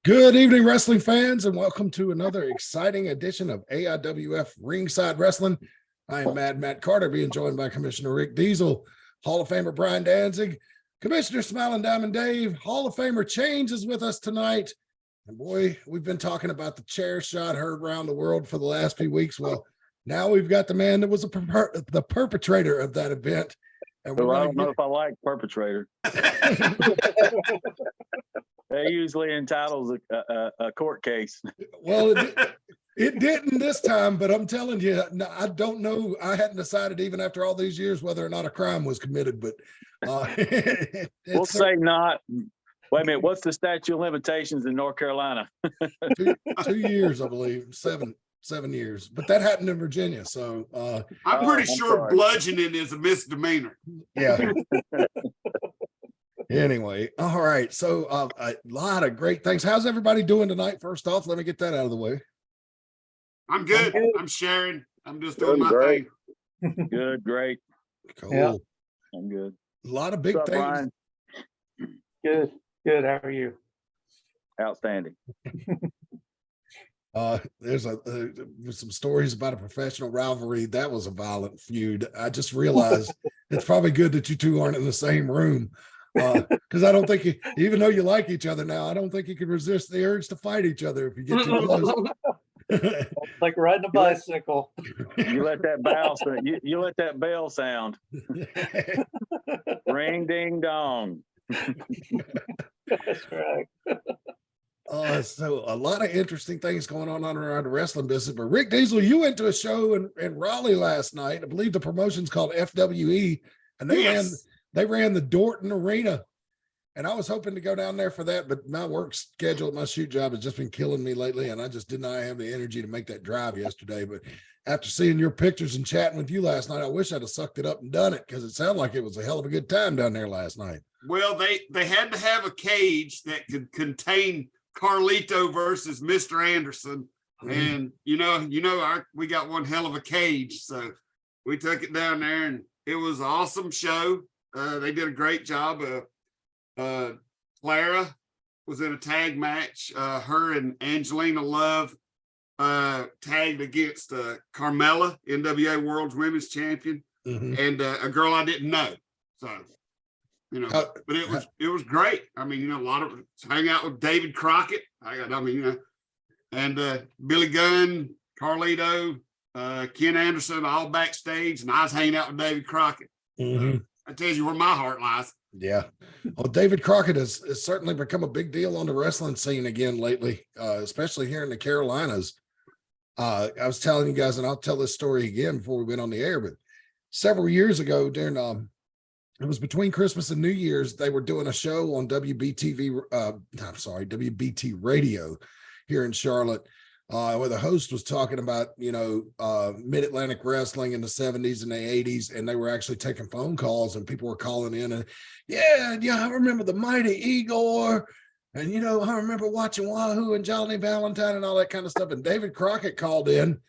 Good evening, wrestling fans, and welcome to another exciting edition of AIWF Ringside Wrestling. I am Matt Carter, being joined by Commissioner Rick Diesel, Hall of Famer Brian Danzig, Commissioner Smiling Diamond Dave, Hall of Famer Chainz is with us tonight. And boy, we've been talking about the chair shot heard around the world for the last few weeks. Well, now we've got the man that was the perpetrator of that event. And I don't know if I like perpetrator. They usually entitles a court case. Well, it didn't this time, but I'm telling you, I don't know. I hadn't decided even after all these years whether or not a crime was committed, but we'll say not. Wait a minute. What's the statute of limitations in North Carolina? 2 years, I believe, seven years, but that happened in Virginia. So I'm pretty sure bludgeoning is a misdemeanor. Yeah. Anyway, all right. So a lot of great things. How's everybody doing tonight? First off, let me get that out of the way. I'm good. I'm sharing. I'm just doing my thing. Good, great. Cool. Yeah. I'm good. A lot of big What's up, things. Brian? Good. How are you? Outstanding. There's some stories about a professional rivalry. That was a violent feud. I just realized it's probably good that you two aren't in the same room. Because I don't think even though you like each other now, I don't think you can resist the urge to fight each other if you get too close. Like riding a bicycle. You let that bell sound. You let that bell sound. Ring ding dong. That's right. So a lot of interesting things going on around the wrestling business. But Rick Diesel, you went to a show in Raleigh last night. I believe the promotion's called FWE, and they ran the Dorton Arena, and I was hoping to go down there for that, but my work schedule at my shoot job has just been killing me lately, and I just did not have the energy to make that drive yesterday. But after seeing your pictures and chatting with you last night, I wish I'd have sucked it up and done it, because it sounded like it was a hell of a good time down there last night. Well, they had to have a cage that could contain Carlito versus Mr. Anderson, and we got one hell of a cage, so we took it down there, and it was an awesome show. They did a great job. Clara was in a tag match. Her and Angelina Love tagged against Carmella, NWA World's Women's Champion, and a girl I didn't know. So, but it was great. I mean, a lot of hang out with David Crockett. And Billy Gunn, Carlito, Ken Anderson, all backstage, and I was hanging out with David Crockett. That tells you where my heart lies. Yeah. Well, David Crockett has certainly become a big deal on the wrestling scene again lately, especially here in the Carolinas. I was telling you guys, and I'll tell this story again before we went on the air, but several years ago during, it was between Christmas and New Year's, they were doing a show on WBT radio here in Charlotte, where the host was talking about, Mid-Atlantic wrestling in the 70s and the 80s, and they were actually taking phone calls, and people were calling in and, I remember the Mighty Igor, and, I remember watching Wahoo and Johnny Valentine and all that kind of stuff. And David Crockett called in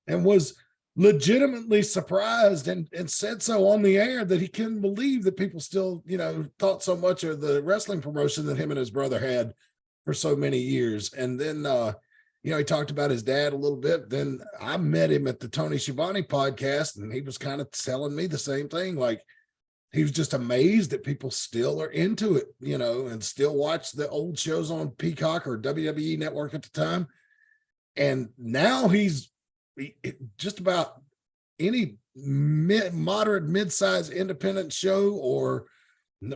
and was legitimately surprised and said so on the air that he couldn't believe that people still, thought so much of the wrestling promotion that him and his brother had for so many years. And then, he talked about his dad a little bit. Then I met him at the Tony Schiavone podcast, and he was kind of telling me the same thing. Like, he was just amazed that people still are into it, and still watch the old shows on Peacock or WWE Network at the time. And now he's just about any moderate, mid-sized independent show, or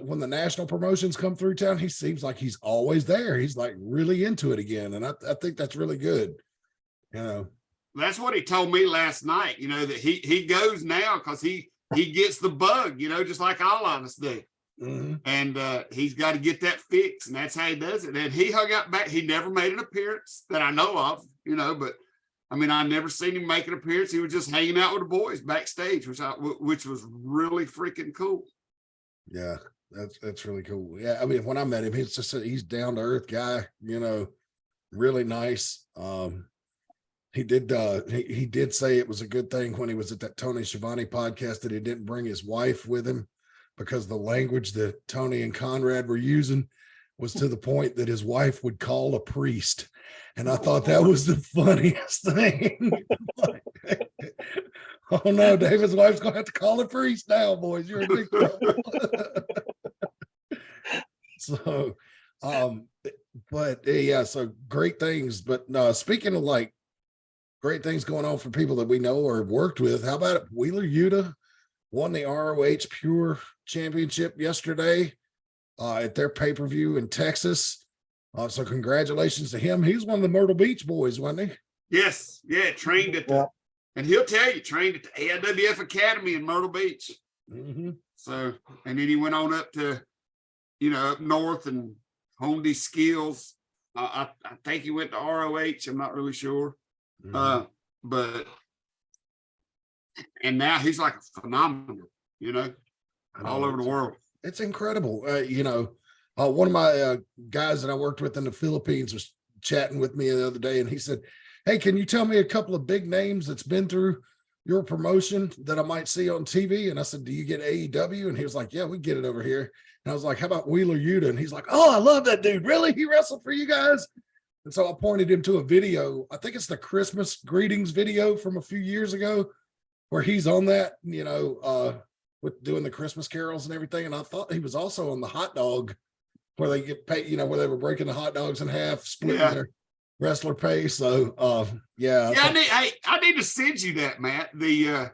when the national promotions come through town, he seems like he's always there. He's like really into it again. And I think that's really good. That's what he told me last night, that he goes now because he gets the bug, just like all of us do. And he's got to get that fixed, and that's how he does it. And he hung out back. He never made an appearance that I know of, but I mean, I never seen him make an appearance. He was just hanging out with the boys backstage, which was really freaking cool. Yeah. That's really cool. Yeah, I mean, when I met him, he's down to earth guy, really nice. He did say it was a good thing when he was at that Tony Schiavone podcast that he didn't bring his wife with him, because the language that Tony and Conrad were using was to the point that his wife would call a priest. And I thought that was the funniest thing. Oh no, David's wife's gonna have to call a priest now, boys. You're in big trouble. So, but yeah, so great things. But speaking of like great things going on for people that we know or have worked with, how about Wheeler Yuta won the ROH Pure Championship yesterday at their pay-per-view in Texas. So congratulations to him. He's one of the Myrtle Beach boys, wasn't he? Yes, yeah, trained at the, and he'll tell you, trained at the AIWF Academy in Myrtle Beach. Mm-hmm. So, and then he went on up to, up north and honed his skills. I think he went to ROH. I'm not really sure. Mm-hmm. But, and now he's like a phenomenon, all over the world. It's incredible. One of my guys that I worked with in the Philippines was chatting with me the other day, and he said, "Hey, can you tell me a couple of big names that's been through your promotion that I might see on TV?" And I said, "Do you get AEW?" And he was like, "Yeah, we get it over here." And I was like, "How about Wheeler Yuta?" And he's like, "Oh, I love that dude. Really? He wrestled for you guys?" And so I pointed him to a video. I think it's the Christmas greetings video from a few years ago where he's on that, with doing the Christmas carols and everything. And I thought he was also on the hot dog where they get paid, where they were breaking the hot dogs in half, splitting their wrestler pay. So I need to send you that, Matt. The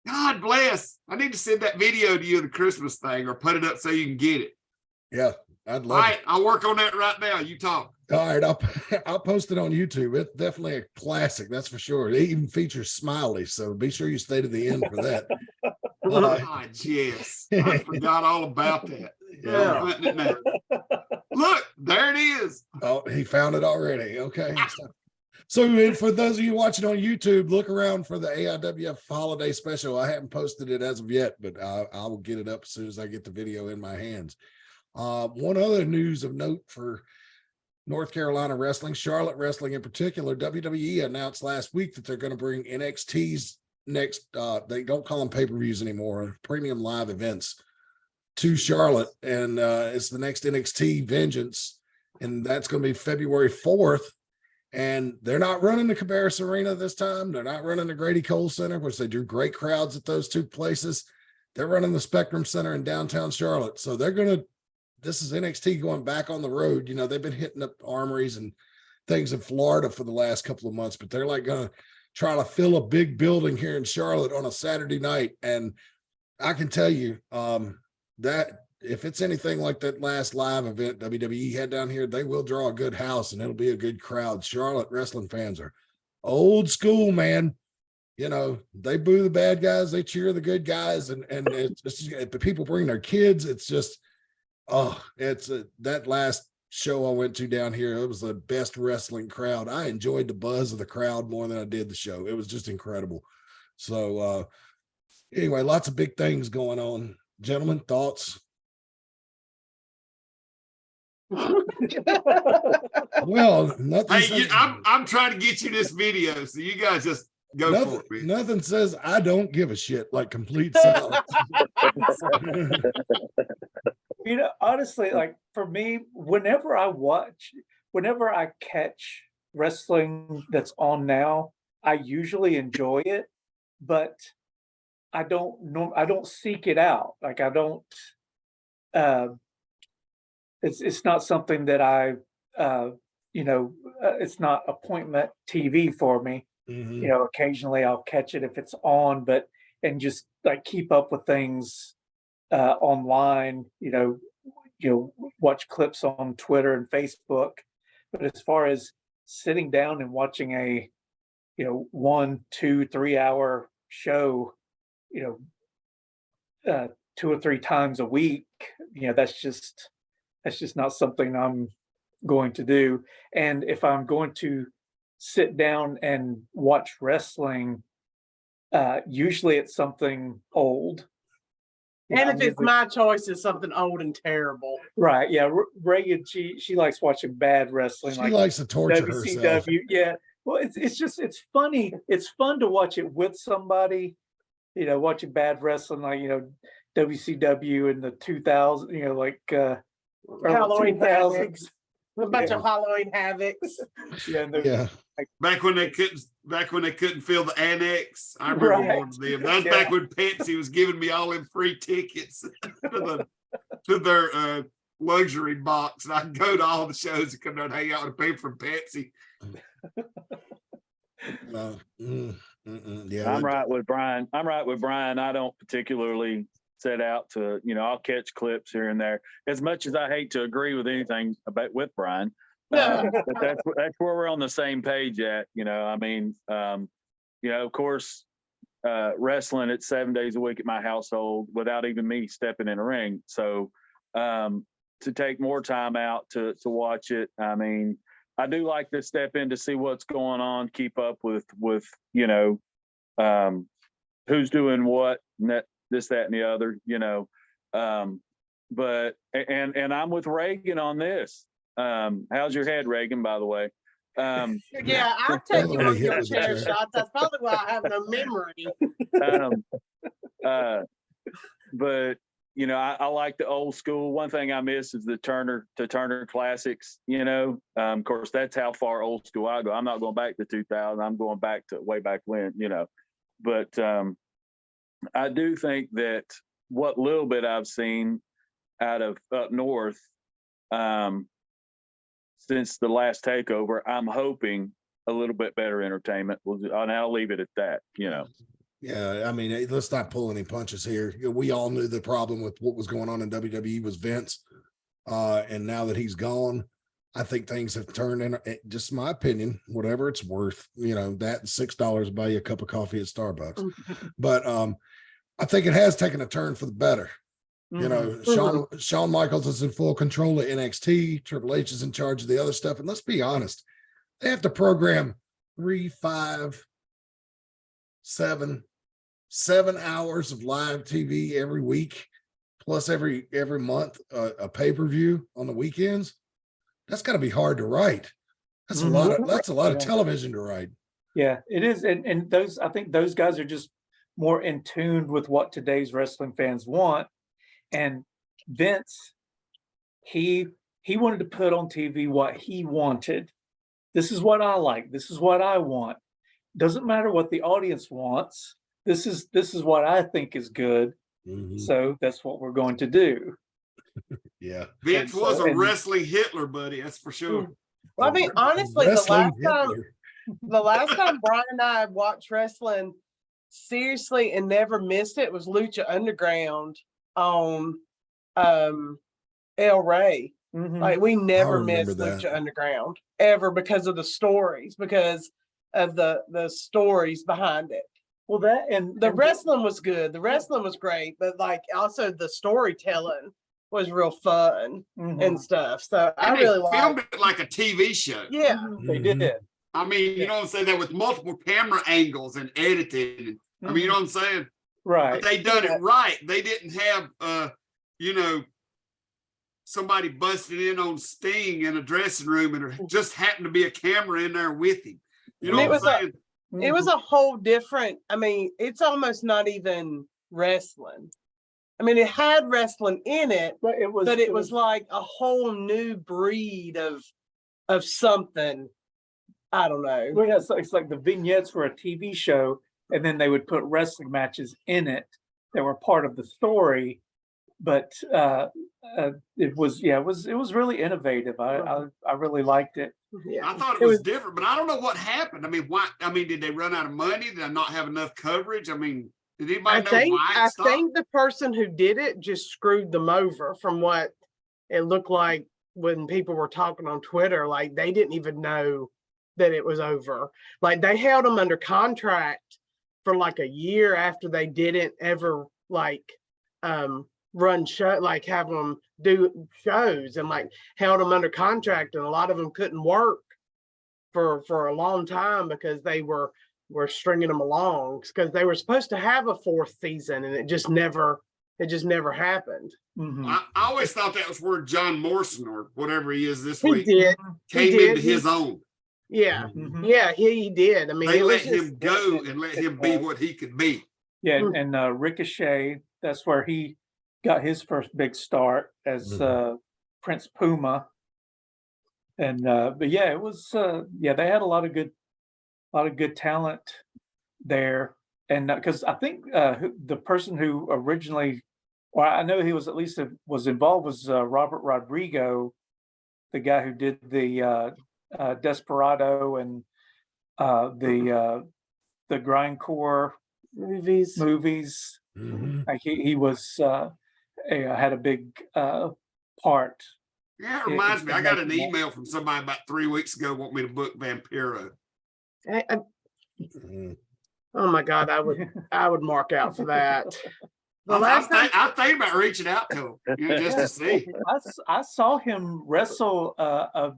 God bless. I need to send that video to you of the Christmas thing, or put it up so you can get it. Yeah, I'd love it. I'll work on that right now. You talk. All right, I'll post it on YouTube. It's definitely a classic, that's for sure. It even features Smiley, so be sure you stay to the end for that. Yes, I forgot all about that. Yeah. Look, there it is. Oh, he found it already. Okay. So for those of you watching on YouTube, look around for the AIWF holiday special. I haven't posted it as of yet, but I will get it up as soon as I get the video in my hands. One other news of note for North Carolina wrestling, Charlotte wrestling in particular, WWE announced last week that they're going to bring NXT's next, they don't call them pay-per-views anymore, premium live events to Charlotte. And it's the next NXT Vengeance. And that's going to be February 4th. And they're not running the Cabarrus Arena this time. They're not running the Grady Cole Center, which they drew great crowds at those two places. They're running the Spectrum Center in downtown Charlotte. So they're going to, this is NXT going back on the road. They've been hitting up armories and things in Florida for the last couple of months, but they're like going to try to fill a big building here in Charlotte on a Saturday night. And I can tell you that if it's anything like that last live event WWE had down here, they will draw a good house and it'll be a good crowd. Charlotte wrestling fans are old school, man. They boo the bad guys, they cheer the good guys, and it's just, the people bring their kids. It's just, that last show I went to down here, it was the best wrestling crowd. I enjoyed the buzz of the crowd more than I did the show. It was just incredible. So anyway, lots of big things going on. Gentlemen, thoughts? Well, nothing. Hey, I'm trying to get you this video, so you guys just go for it. Nothing says I don't give a shit like complete silence. Honestly, like for me, whenever I catch wrestling that's on now, I usually enjoy it, but I don't seek it out. Like I don't, it's not something that I, it's not appointment TV for me. Mm-hmm. Occasionally I'll catch it if it's on, and just like keep up with things online, watch clips on Twitter and Facebook. But as far as sitting down and watching a, 1, 2, 3 hour show, 2 or 3 times a week, that's just not something I'm going to do. And if I'm going to sit down and watch wrestling, usually it's something old. And if it's my choice, it's something old and terrible. Right. Yeah. Reagan, she likes watching bad wrestling. She likes to torture herself. Yeah. Well, it's funny. It's fun to watch it with somebody, watching bad wrestling, like, WCW in the 2000, Halloween 2000s. havocs. A bunch of Halloween havocs. Yeah, Yeah. Back when they couldn't fill the annex. I remember Right. going to them. That was Yeah. back when Pepsi was giving me all them free tickets to their luxury box. And I'd go to all the shows and come down and hang out with people from Pepsi. Yeah. I'm right with Brian. I don't particularly set out to, I'll catch clips here and there. As much as I hate to agree with anything with Brian, but that's where we're on the same page at. Of course, wrestling it's 7 days a week at my household without even me stepping in a ring. So to take more time out to watch it, I do like to step in to see what's going on, keep up with who's doing what, and this, that, and the other, but I'm with Reagan on this. How's your head, Reagan, by the way? Yeah, I'll take you on your chair shots. That's probably why I have no memory. But I like the old school. One thing I miss is the Turner classics. Of course, that's how far old school I go. I'm not going back to 2000. I'm going back to way back when. But I do think that what little bit I've seen out of up north since the last takeover, I'm hoping a little bit better entertainment. And I'll leave it at that. Yeah, let's not pull any punches here. We all knew the problem with what was going on in WWE was Vince. And now that he's gone, I think things have turned in, just my opinion, whatever it's worth, that $6 buy you a cup of coffee at Starbucks. But I think it has taken a turn for the better. Shawn Michaels is in full control of NXT. Triple H is in charge of the other stuff. And let's be honest, they have to program 3, 5, 7 hours of live TV every week, plus every month a pay-per-view on the weekends. That's got to be hard to write. That's a lot of television to write. Yeah, it is. And those, I think those guys are just more in tune with what today's wrestling fans want. And Vince, he wanted to put on TV what he wanted. This is what I like. This is what I want. Doesn't matter what the audience wants. This is what I think is good. So that's what we're going to do. Yeah. Vince was a wrestling Hitler, buddy. That's for sure. Well, honestly, the last time Brian and I watched wrestling seriously and never missed it was Lucha Underground on El Rey. Like we never missed Lucha Underground ever because of the stories, because of the stories behind it. Well, that and the wrestling was good. The wrestling was great, but like also the storytelling was real fun and stuff. So I really filmed it like a TV show. Yeah, they did. I mean, you know what I'm saying? That with multiple camera angles and editing. I mean, you know what I'm saying? Right. But they done it right. They didn't have somebody busted in on Sting in a dressing room and there just happened to be a camera in there with him. You know what I'm saying? It was a whole different, it's almost not even wrestling. It had wrestling in it, but it was like a whole new breed of something. I don't know. Well, yeah, it's like the vignettes were a TV show, and then they would put wrestling matches in it that were part of the story. But it was really innovative. I really liked it. Yeah. I thought it was different, but I don't know what happened. Why? Did they run out of money? Did I not have enough coverage? Did anybody know why? I think the person who did it just screwed them over from what it looked like when people were talking on Twitter. Like they didn't even know that it was over. Like they held them under contract for like a year after they didn't ever run show, like have them do shows, and like held them under contract, and a lot of them couldn't work for a long time because they were stringing them along because they were supposed to have a 4th season, and it just never happened. I always thought that was where John Morrison or whatever he is this week came into his own. Yeah, he did. They let him go and let him be what he could be. Yeah, and Ricochet, that's where he got his first big start as Prince Puma. And but yeah, it was yeah, they had a lot of good talent there. And because I think the person who originally, well, I know he was at least was involved, was Robert Rodrigo, the guy who did the Desperado and the grindcore Movies. Like he was had a big part. Yeah, it reminds me. I got an email from somebody about 3 weeks ago wanting me to book Vampiro. Oh my God, I would mark out for that. I think about reaching out to him, just to see. I saw him wrestle a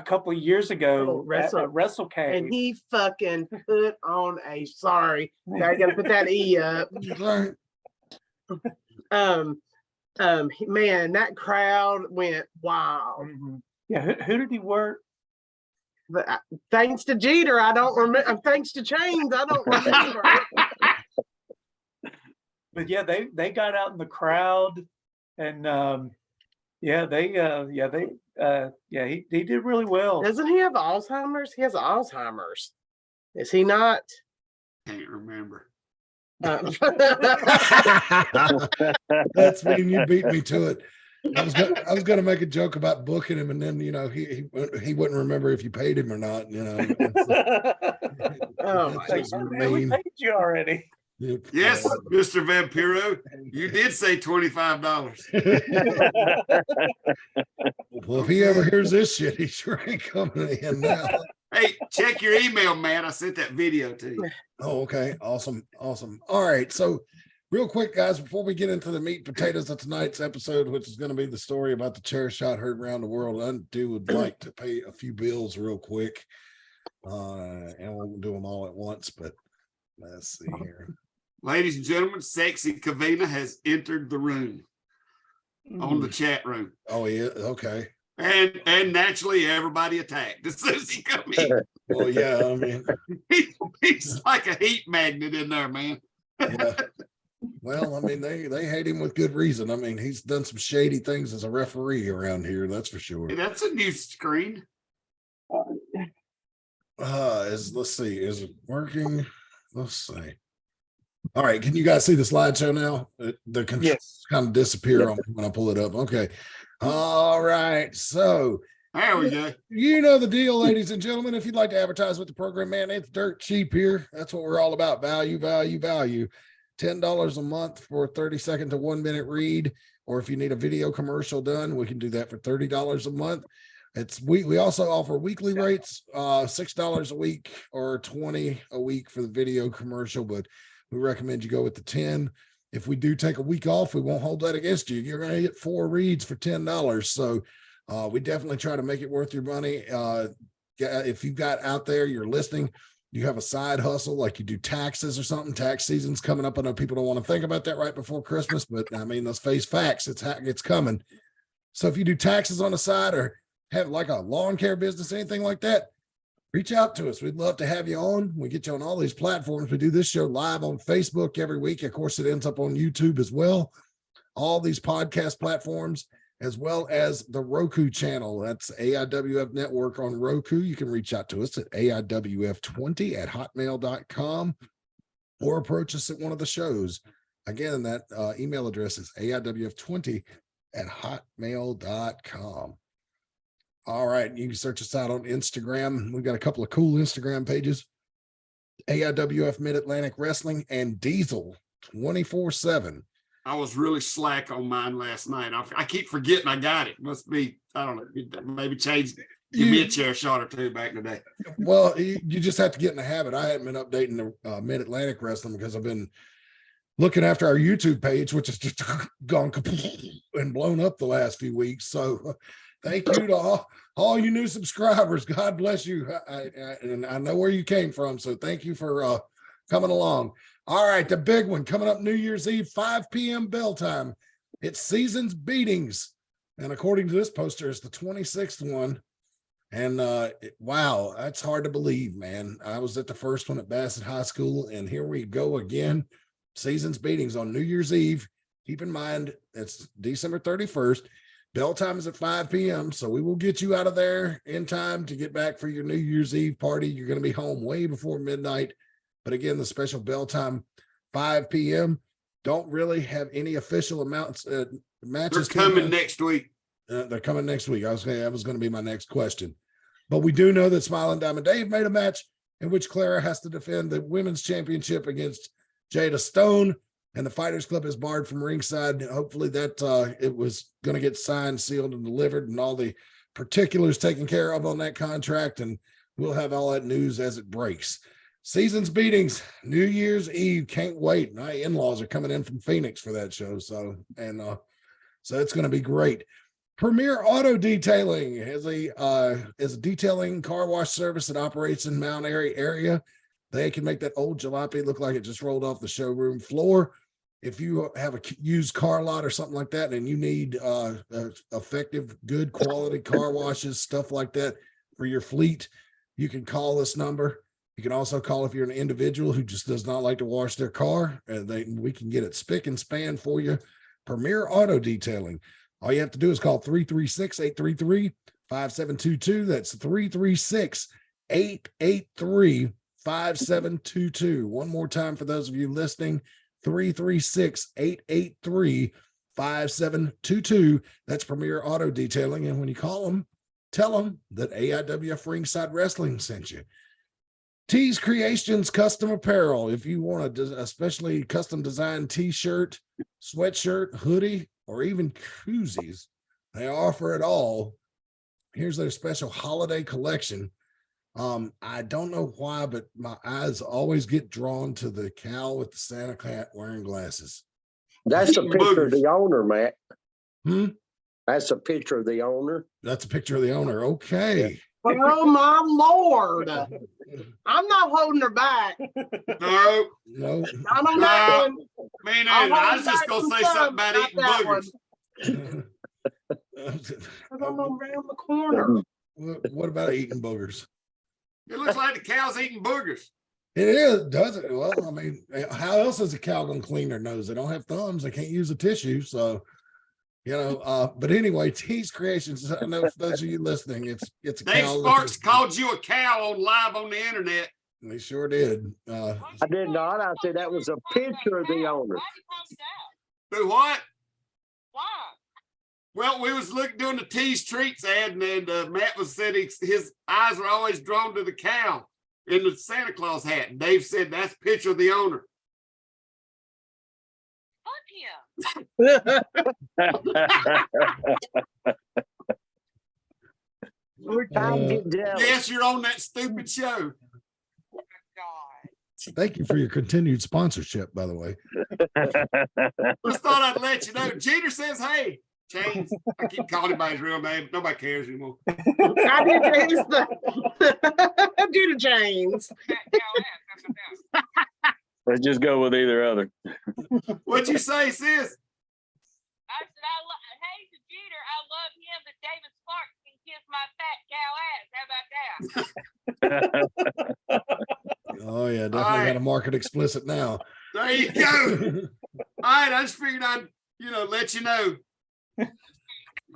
couple of years ago at WrestleCade, and he fucking put on a sorry. I gotta put that E up. Man, that crowd went wild. Yeah, who did he work? But thanks to Jeter, I don't remember. Thanks to Chainz, I don't remember. But yeah, they got out in the crowd, and he did really well. Doesn't he have Alzheimer's? He has Alzheimer's. Is he not? Can't remember. That's when you beat me to it. I was gonna make a joke about booking him, and then he wouldn't remember if you paid him or not. Oh my God, we paid you already. Yes, Mr. Vampiro, you did say $25. Well, if he ever hears this shit, he sure ain't coming in now. Hey, check your email, man. I sent that video to you. Oh, okay. Awesome. All right. So real quick, guys, before we get into the meat and potatoes of tonight's episode, which is going to be the story about the chair shot heard around the world, I would like to pay a few bills real quick. And we'll do them all at once, but let's see here. Ladies and gentlemen, Sexy Kavina has entered the room on the chat room. Oh, yeah. Okay. And naturally, everybody attacked as soon as he come in. Well, yeah, I mean, he's like a heat magnet in there, man. Yeah. Well, I mean, they hate him with good reason. I mean, he's done some shady things as a referee around here, that's for sure. Hey, that's a new screen. Let's see, is it working? Let's see. All right, can you guys see the slideshow now? The controls kind of disappear on me when I pull it up. Okay. All right, so there we go. You know the deal, ladies and gentlemen. If you'd like to advertise with the program, man, it's dirt cheap here. That's what we're all about. Value. $10 a month for a 30-second to 1 minute read, or if you need a video commercial done, we can do that for $30 a month. We also offer weekly rates, $6 a week or $20 a week for the video commercial, but we recommend you go with the 10. If we do take a week off, we won't hold that against you. You're going to get 4 reads for $10. So we definitely try to make it worth your money. If you've got out there, you're listening, you have a side hustle, like you do taxes or something, tax season's coming up. I know people don't want to think about that right before Christmas, but I mean, let's face facts. It's coming. So if you do taxes on the side or have like a lawn care business, anything like that, reach out to us. We'd love to have you on. We get you on all these platforms. We do this show live on Facebook every week. Of course, it ends up on YouTube as well. All these podcast platforms, as well as the Roku channel. That's AIWF Network on Roku. You can reach out to us at AIWF20@hotmail.com or approach us at one of the shows. Again, that email address is AIWF20@hotmail.com. All right, you can search us out on Instagram. We've got a couple of cool Instagram pages. AIWF Mid-Atlantic Wrestling and Diesel 24/7. I was really slack on mine last night. I keep forgetting I got it. Must be, I don't know, maybe change, give me a chair shot or two back in the day. Well, you just have to get in the habit. I hadn't been updating the Mid-Atlantic Wrestling because I've been looking after our YouTube page, which has just gone and blown up the last few weeks. So thank you to all you new subscribers. God bless you. And I know where you came from. So thank you for coming along. All right, the big one coming up New Year's Eve, 5 p.m. bell time. It's Seasons Beatings. And according to this poster, it's the 26th one. And wow, that's hard to believe, man. I was at the first one at Bassett High School, and here we go again. Seasons Beatings on New Year's Eve. Keep in mind, it's December 31st. Bell time is at 5 p.m. So we will get you out of there in time to get back for your New Year's Eve party. You're going to be home way before midnight. But again, the special bell time, 5 p.m. Don't really have any official amounts matches. They're coming next week. They're coming next week. That was going to be my next question. But we do know that Smiling Diamond Dave made a match in which Clara has to defend the women's championship against Jada Stone, and the Fighters Club is barred from ringside. Hopefully that it was going to get signed, sealed, and delivered, and all the particulars taken care of on that contract, and we'll have all that news as it breaks. Season's beatings, New Year's Eve, can't wait. My in-laws are coming in from Phoenix for that show, so it's going to be great. Premier Auto Detailing is a detailing car wash service that operates in Mount Airy area. They can make that old jalopy look like it just rolled off the showroom floor. If you have a used car lot or something like that, and you need effective, good quality car washes, stuff like that for your fleet, you can call this number. You can also call if you're an individual who just does not like to wash their car, and we can get it spick and span for you. Premier Auto Detailing. All you have to do is call 336-833-5722. That's 336-883-5722. One more time for those of you listening, 336-883-5722. That's Premier Auto Detailing. And when you call them, tell them that AIWF Ringside Wrestling sent you. Tees Creations Custom Apparel. If you want a especially custom designed t-shirt, sweatshirt, hoodie, or even koozies, they offer it all. Here's their special holiday collection. I don't know why, but my eyes always get drawn to the cow with the Santa cat wearing glasses. That's a picture of the owner, Matt. That's a picture of the owner. That's a picture of the owner. Okay. Oh my Lord. I'm not holding her back. No. No. I'm on that one. Man, I was just going to say something about eating boogers. I'm around the corner. What about eating boogers? It looks like the cow's eating boogers. It is, does it? Well, I mean, how else is a cow going to clean their nose? They don't have thumbs. They can't use a tissue. So, but anyway, Tees Creations, I know for those of you listening, it's a Dave cow. Sparks called you a cow live on the internet. They sure did. I did not. I said that was a picture of the owner. Do what? Why? Well, we was doing the Tees Treats ad, and Matt was said his eyes were always drawn to the cow in the Santa Claus hat. And Dave said that's a picture of the owner. Fuck him. Yes, you're on that stupid show. Oh, God. Thank you for your continued sponsorship, by the way. Just thought I'd let you know. Jeter says, hey, Chainz. I keep calling him by his real name. Nobody cares anymore. I did James. I do the James. Let's just go with either other. What'd you say, sis? I said, hey, to Jeter, I love him, but David Sparks can kiss my fat cow ass. How about that? Oh, yeah, definitely got to market explicit now. There you go. All right, I just figured I'd, let you know.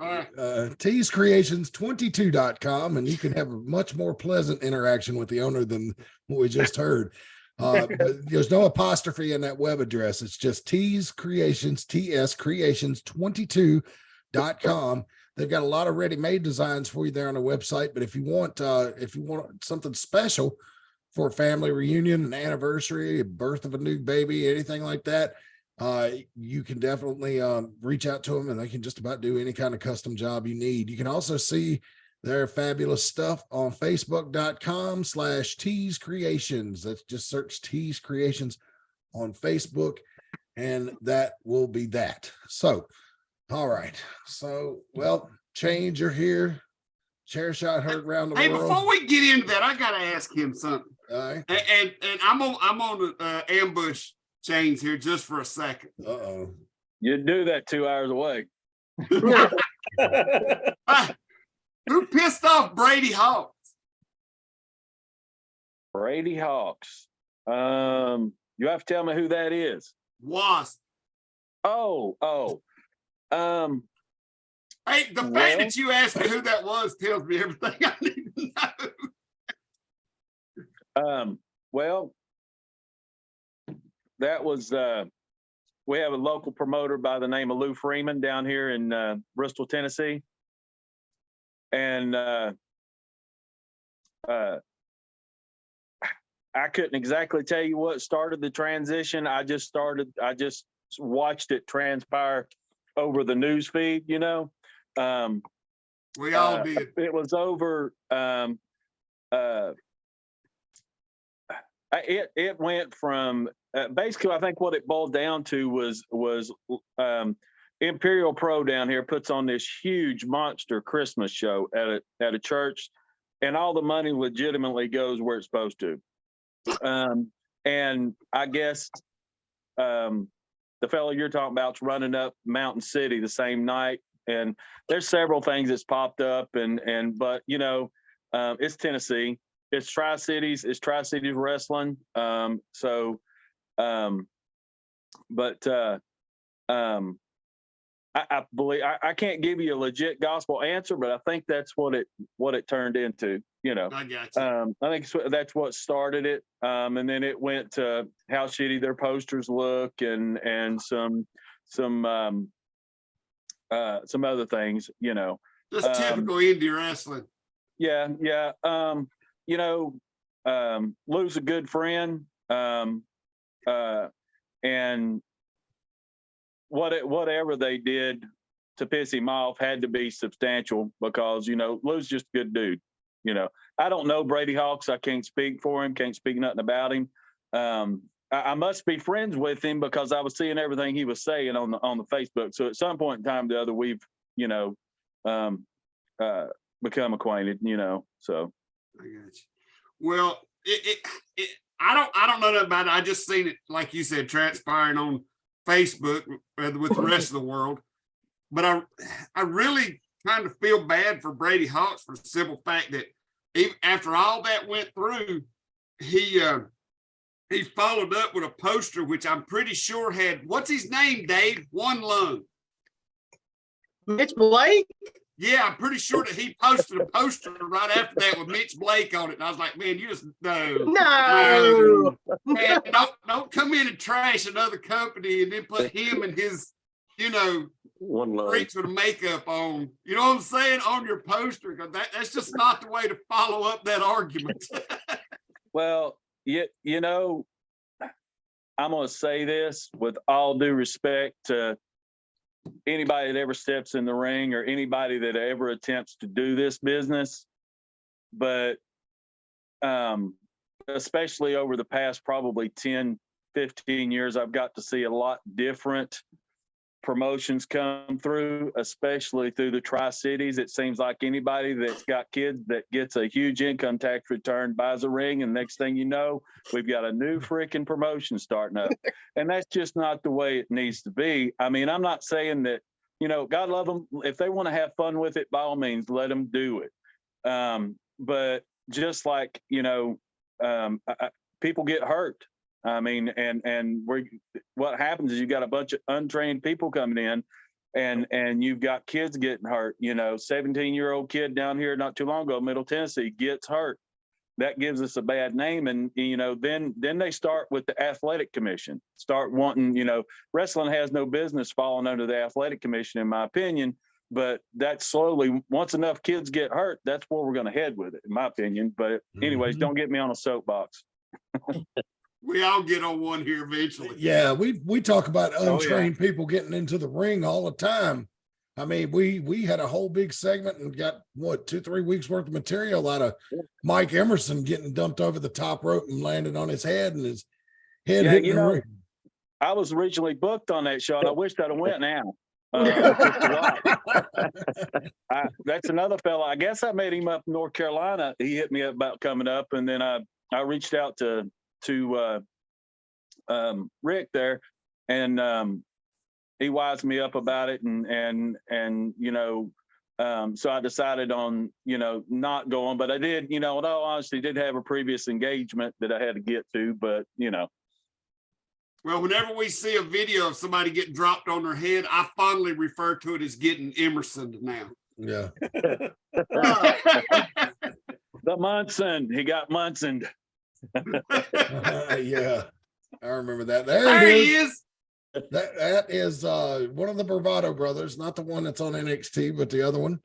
All right. teescreations22.com, and you can have a much more pleasant interaction with the owner than what we just heard. But there's no apostrophe in that web address. It's just teescreations22.com. They've got a lot of ready-made designs for you there on the website. But if you want something special for a family reunion, an anniversary, a birth of a new baby, anything like that, you can definitely reach out to them, and they can just about do any kind of custom job you need. You can also see their fabulous stuff on Facebook.com/Tees Creations. That's just search Tees Creations on Facebook, and that will be that. So, all right. So, well, Chainz, you're here. Chair shot heard around the world. Hey, before we get into that, I gotta ask him something. All right. And I'm on ambush Chainz here just for a second. Uh-oh. You do that 2 hours away. Who pissed off Brady Hawks? Brady Hawks. You have to tell me who that is. Wasp. Oh. Hey, the fact that you asked me who that was tells me everything I need to know. Well, that was, we have a local promoter by the name of Lou Freeman down here in Bristol, Tennessee. And I couldn't exactly tell you what started the transition. I just watched it transpire over the news feed, you know. We all did. It was over. It went from basically, I think what it boiled down to was Imperial Pro down here puts on this huge monster Christmas show at a church, and all the money legitimately goes where it's supposed to. And I guess the fellow you're talking about's running up Mountain City the same night, and there's several things that's popped up, but you know, it's Tennessee, it's Tri-Cities wrestling. I believe I can't give you a legit gospel answer, but I think that's what it turned into. You know, I got you. I think that's what started it, and then it went to how shitty their posters look, and some other things. You know, just typical indie wrestling. Yeah. You know, Lou's a good friend, and whatever they did to piss him off had to be substantial, because, you know, Lou's just a good dude. You know, I don't know Brady Hawks. I can't speak for him, can't speak nothing about him. I must be friends with him because I was seeing everything he was saying on the Facebook. So at some point in time or the other, we've, you know, become acquainted, you know, so. I got you. Well, I don't know nothing about it. I just seen it, like you said, transpiring on Facebook with the rest of the world. But I really kind of feel bad for Brady Hawks for the simple fact that even after all that went through, he followed up with a poster, which I'm pretty sure had, what's his name, Dave? One lung. Mitch Blake? Yeah, I'm pretty sure that he posted a poster right after that with Mitch Blake on it. And I was like, man, you just No. Man, don't come in and trash another company and then put him and his, you know, One love. freaks with makeup on. You know what I'm saying? On your poster. Because that's just not the way to follow up that argument. Well, you know, I'm going to say this with all due respect to anybody that ever steps in the ring or anybody that ever attempts to do this business, but especially over the past probably 10, 15 years, I've got to see a lot different promotions come through, especially through the Tri-Cities. It seems like anybody that's got kids that gets a huge income tax return buys a ring, and next thing you know, we've got a new freaking promotion starting up. And that's just not the way it needs to be. I mean, I'm not saying that, you know, God love them. If they want to have fun with it, by all means, let them do it. But just like, you know, people get hurt. I mean, and what happens is you got a bunch of untrained people coming in, and you've got kids getting hurt. You know, 17-year-old kid down here not too long ago, Middle Tennessee, gets hurt. That gives us a bad name. And, you know, then they start with the athletic commission, start wanting, you know, wrestling has no business falling under the athletic commission, in my opinion. But that's slowly, once enough kids get hurt, that's where we're going to head with it, in my opinion. But anyways, don't get me on a soapbox. We all get on one here eventually. Yeah, we talk about untrained people getting into the ring all the time. I mean, we had a whole big segment and got 2-3 weeks worth of material out of Mike Emerson getting dumped over the top rope and landed on his head, and his head hitting the ring. I was originally booked on that show, and I wish I'd have went now. That's another fella. I guess I met him up in North Carolina. He hit me up about coming up, and then I reached out to Rick there, and he wised me up about it, and you know, so I decided on, you know, not going, but I did, you know, in all honesty, did have a previous engagement that I had to get to, but you know, Well, whenever we see a video of somebody getting dropped on their head, I fondly refer to it as getting Emersoned now. Yeah. The Munson, he got Munsoned. Yeah. I remember that. There There it he is. is. That is one of the Bravado brothers, not the one that's on NXT, but the other one,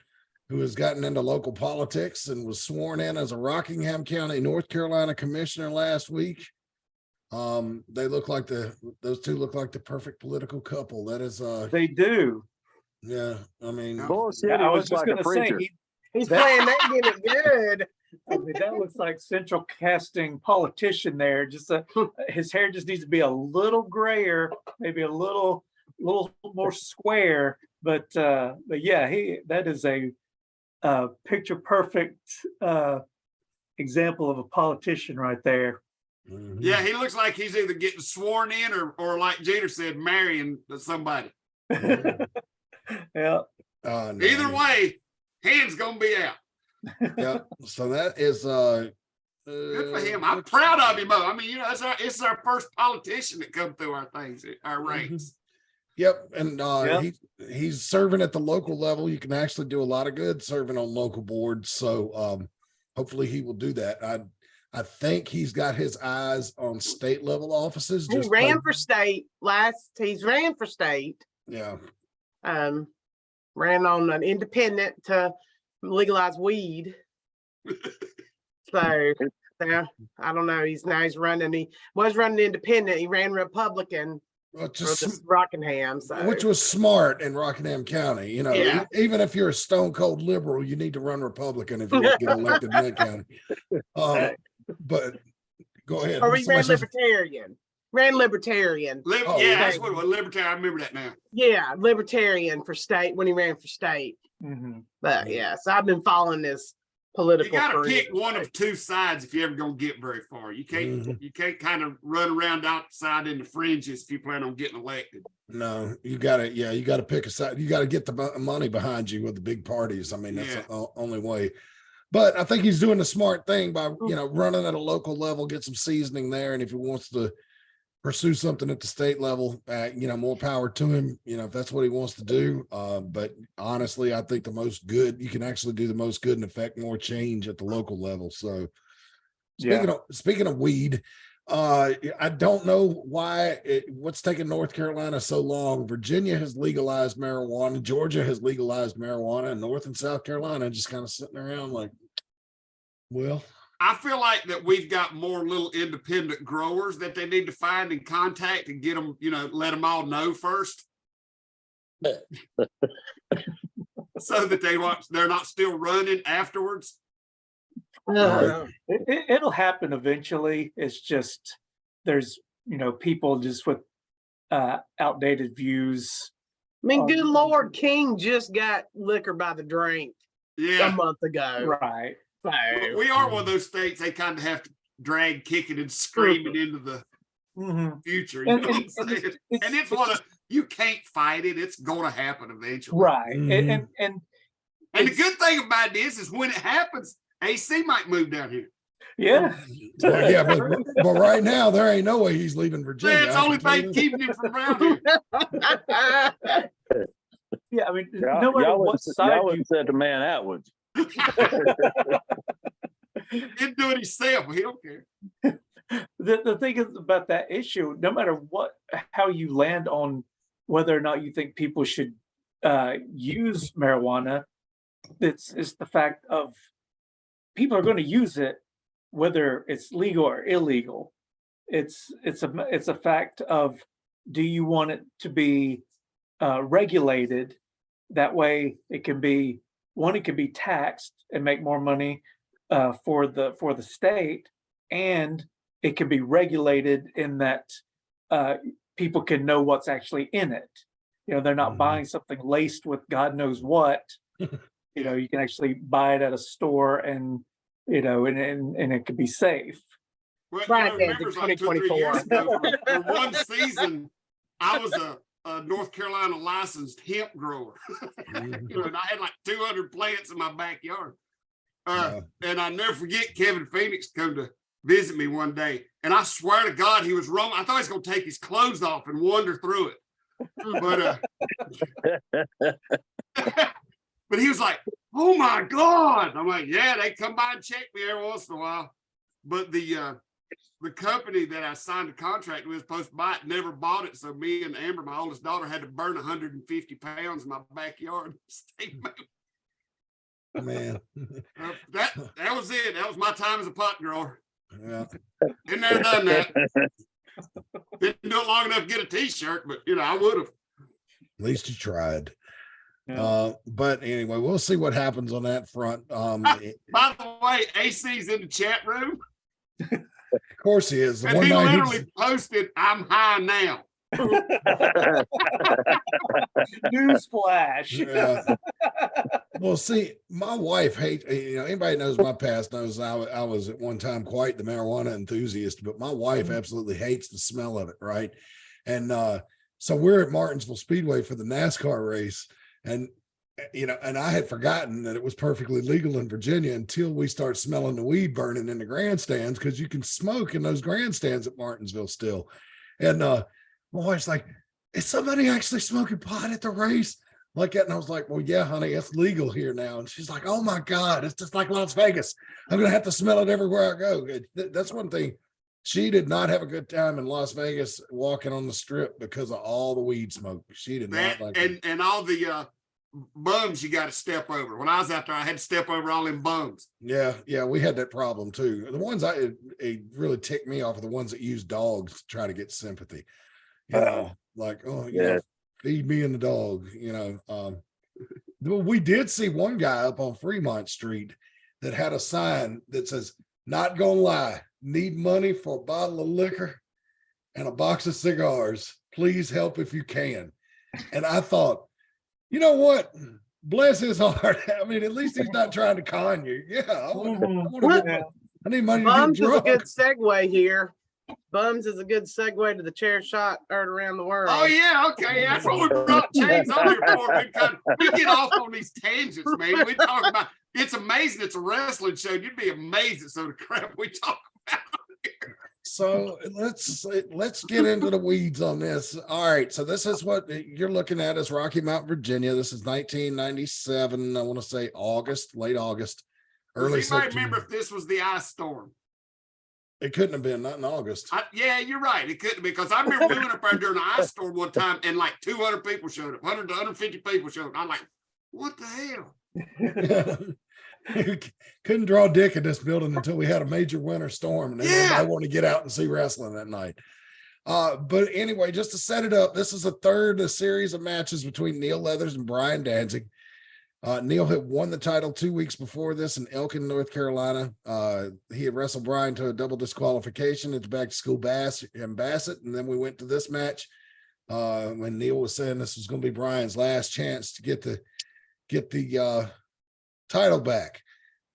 who has gotten into local politics and was sworn in as a Rockingham County, North Carolina commissioner last week. They look like those two look like the perfect political couple. That is They do. yeah, I mean Bullshit, Yeah, he I was looks just like a gonna say, preacher. He's playing that gimmick good. I mean, that looks like central casting politician there. Just his hair just needs to be a little grayer, maybe a little more square. But yeah, that is a picture perfect example of a politician right there. Yeah, he looks like he's either getting sworn in or like Jeter said, marrying somebody. Yeah. no, Either way, hand's gonna be out. yeah. So that is Good for him. I'm proud of him. I mean, it's our first politician that come through our things, our ranks. Yep, and Yep. he's serving at the local level. You can actually do a lot of good serving on local boards. So hopefully he will do that. I think he's got his eyes on state level offices. He ran for state he's ran for state. Yeah. Ran on an independent to legalize weed. So yeah, I don't know. He's running. He was running independent. He ran Republican for this Rockingham. So Which was smart in Rockingham County. You know, Yeah. even if you're a stone cold liberal, you need to run Republican if you want to get elected in that county. But go ahead. or he ran Somebody says- libertarian. Ran libertarian. Oh, Yeah, okay. that's what it was. Libertarian. I remember that now. Yeah, libertarian for state when he ran for state. Mhm. But yeah, so I've been following this political. You got to career. pick one of two sides if you're ever gonna get very far. You can't Mhm. you can't kind of run around outside in the fringes if you plan on getting elected. No, you got to pick a side. You got to get the money behind you with the big parties. I mean, that's Yeah. the only way. But I think he's doing the smart thing by, running at a local level, get some seasoning there. And if he wants to pursue something at the state level, more power to him, if that's what he wants to do. But honestly, I think you can actually do the most good and affect more change at the local level. So speaking of weed, I don't know what's taking North Carolina so long. Virginia has legalized marijuana. Georgia has legalized marijuana, and North and South Carolina just kind of sitting around like, well, I feel like that we've got more little independent growers that they need to find and contact and get them, let them all know first. So that they're not still running afterwards. It'll happen eventually. It's just there's people just with outdated views. I mean, good Lord, King just got liquor by the drink a Yeah. month ago. Right. So We are one of those states they kind of have to drag kicking and screaming into the Mhm. future. And- what I'm and saying? it's- And it's one of, you can't fight it. It's going to happen eventually. Right. Mhm. And And the it's- good thing about this is when it happens, AC might move down here. yeah. well, yeah, but right now there ain't no way he's leaving Virginia. That's the I only can tell you thing that. keeping him from around here. Yeah. I mean, Y'all- no matter y'all what wouldn't- side y'all you wouldn't set the man outwards. He'll do it himself. He don't care. the thing is about that issue, no matter how you land on whether or not you think people should use marijuana, it's the fact of people are going to use it whether it's legal or illegal. It's a fact of, do you want it to be regulated? That way it can be taxed and make more money for the state, and it can be regulated in that people can know what's actually in it. They're not Mhm. buying something laced with God knows what. You can actually buy it at a store and and it could be safe. Well, Right, remember, it's like 2 or 3 years 2024. ago, for one season, I was a North Carolina licensed hemp grower. And I had like 200 plants in my backyard. Yeah. And I never forget Kevin Phoenix come to visit me one day, and I swear to God, he was wrong. I thought he was going to take his clothes off and wander through it. But but he was like, "Oh my God!" I'm like, "Yeah, they come by and check me every once in a while." But the company that I signed a contract with, supposed to buy it, never bought it. So me and Amber, my oldest daughter, had to burn 150 pounds in my backyard. Man, that was it. That was my time as a pot grower. yeah. Been there, done that. Didn't do it long enough to get a T-shirt, but I would have. At least you tried. Yeah. But anyway, we'll see what happens on that front. By the way, AC's in the chat room. Of course he is. And he literally posted, "I'm high now." Newsflash. Yeah. Well, see, my wife hates, anybody knows my past knows I was at one time quite the marijuana enthusiast, but my wife absolutely hates the smell of it, right? And so we're at Martinsville Speedway for the NASCAR race, and and I had forgotten that it was perfectly legal in Virginia until we start smelling the weed burning in the grandstands, because you can smoke in those grandstands at Martinsville still. And my wife's like, "Is somebody actually smoking pot at the race?" Like that. And I was like, "Well, yeah, honey, it's legal here now." And she's like, "Oh my God, it's just like Las Vegas. I'm going to have to smell it everywhere I go." That's one thing. She did not have a good time in Las Vegas walking on the strip because of all the weed smoke. She did not like it. And all the bums you got to step over. When I was out there, I had to step over all them bums. Yeah, we had that problem too. The ones it really ticked me off are the ones that use dogs to try to get sympathy. Like, "Oh yeah, feed me and the dog." We did see one guy up on Fremont Street that had a sign that says, "Not gonna lie, need money for a bottle of liquor and a box of cigars. Please help if you can." And I thought, you know what? Bless his heart. I mean, at least he's not trying to con you. Yeah, I need money Bums to get is a drunk. good segue here. Bums is a good segue to the chair shot heard around the world. Oh yeah, okay. That's what we brought Chainz on here for. We get off on these tangents, man. We talk about, it's amazing. It's a wrestling show. You'd be amazed at some of the crap we talk about here. So let's get into the weeds on this. All right. So this is what you're looking at is Rocky Mount, Virginia. This is 1997. I want to say August, late August, early Does anybody September. remember if this was the ice storm? It couldn't have been, not in August. Yeah, you're right. It couldn't, because I remember we went up there during the ice storm one time and like 200 people showed up, 100 to 150 people showed up. I'm like, what the hell? Couldn't draw dick in this building until we had a major winter storm, and then everybody wanted to get out and see wrestling that night. But anyway, just to set it up, this is a third of a series of matches between Neil Leathers and Brian Danzig. Neil had won the title 2 weeks before this in Elkin, North Carolina. He had wrestled Brian to a double disqualification at the Back to School Bash in Bassett, and then we went to this match when Neil was saying this was going to be Brian's last chance to get the title back.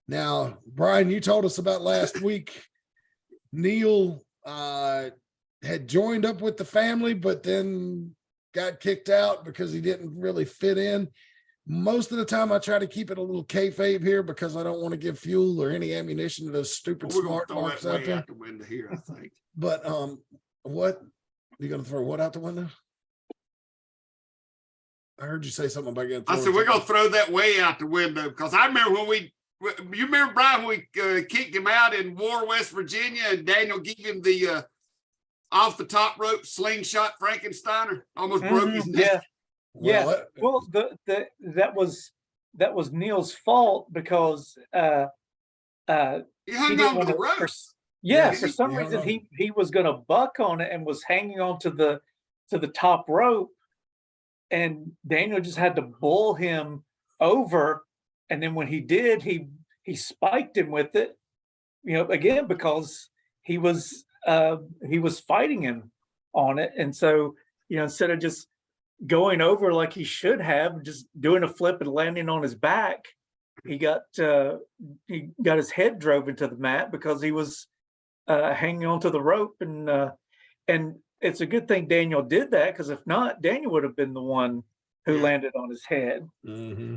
Now, Brian, you told us about last week. Neil had joined up with the family, but then got kicked out because he didn't really fit in. Most of the time, I try to keep it a little kayfabe here because I don't want to give fuel or any ammunition to those stupid smart marks out there. Out the window here, I think. But what you gonna throw? What out the window? I heard you say something about getting. I said we're gonna throw that way out the window, because I remember you remember Brian when we kicked him out in War, West Virginia, and Daniel gave him the off the top rope slingshot Frankensteiner, almost broke his neck. Well, that was Neil's fault because he hung on to the rope. For some reason he was going to buck on it and was hanging on to the top rope, and Daniel just had to bull him over, and then when he did, he spiked him with it, again because he was fighting him on it, and so instead of just going over like he should have, just doing a flip and landing on his back, he got his head drove into the mat because he was hanging onto the rope, and it's a good thing Daniel did that, because if not, Daniel would have been the one who landed on his head. Mm-hmm.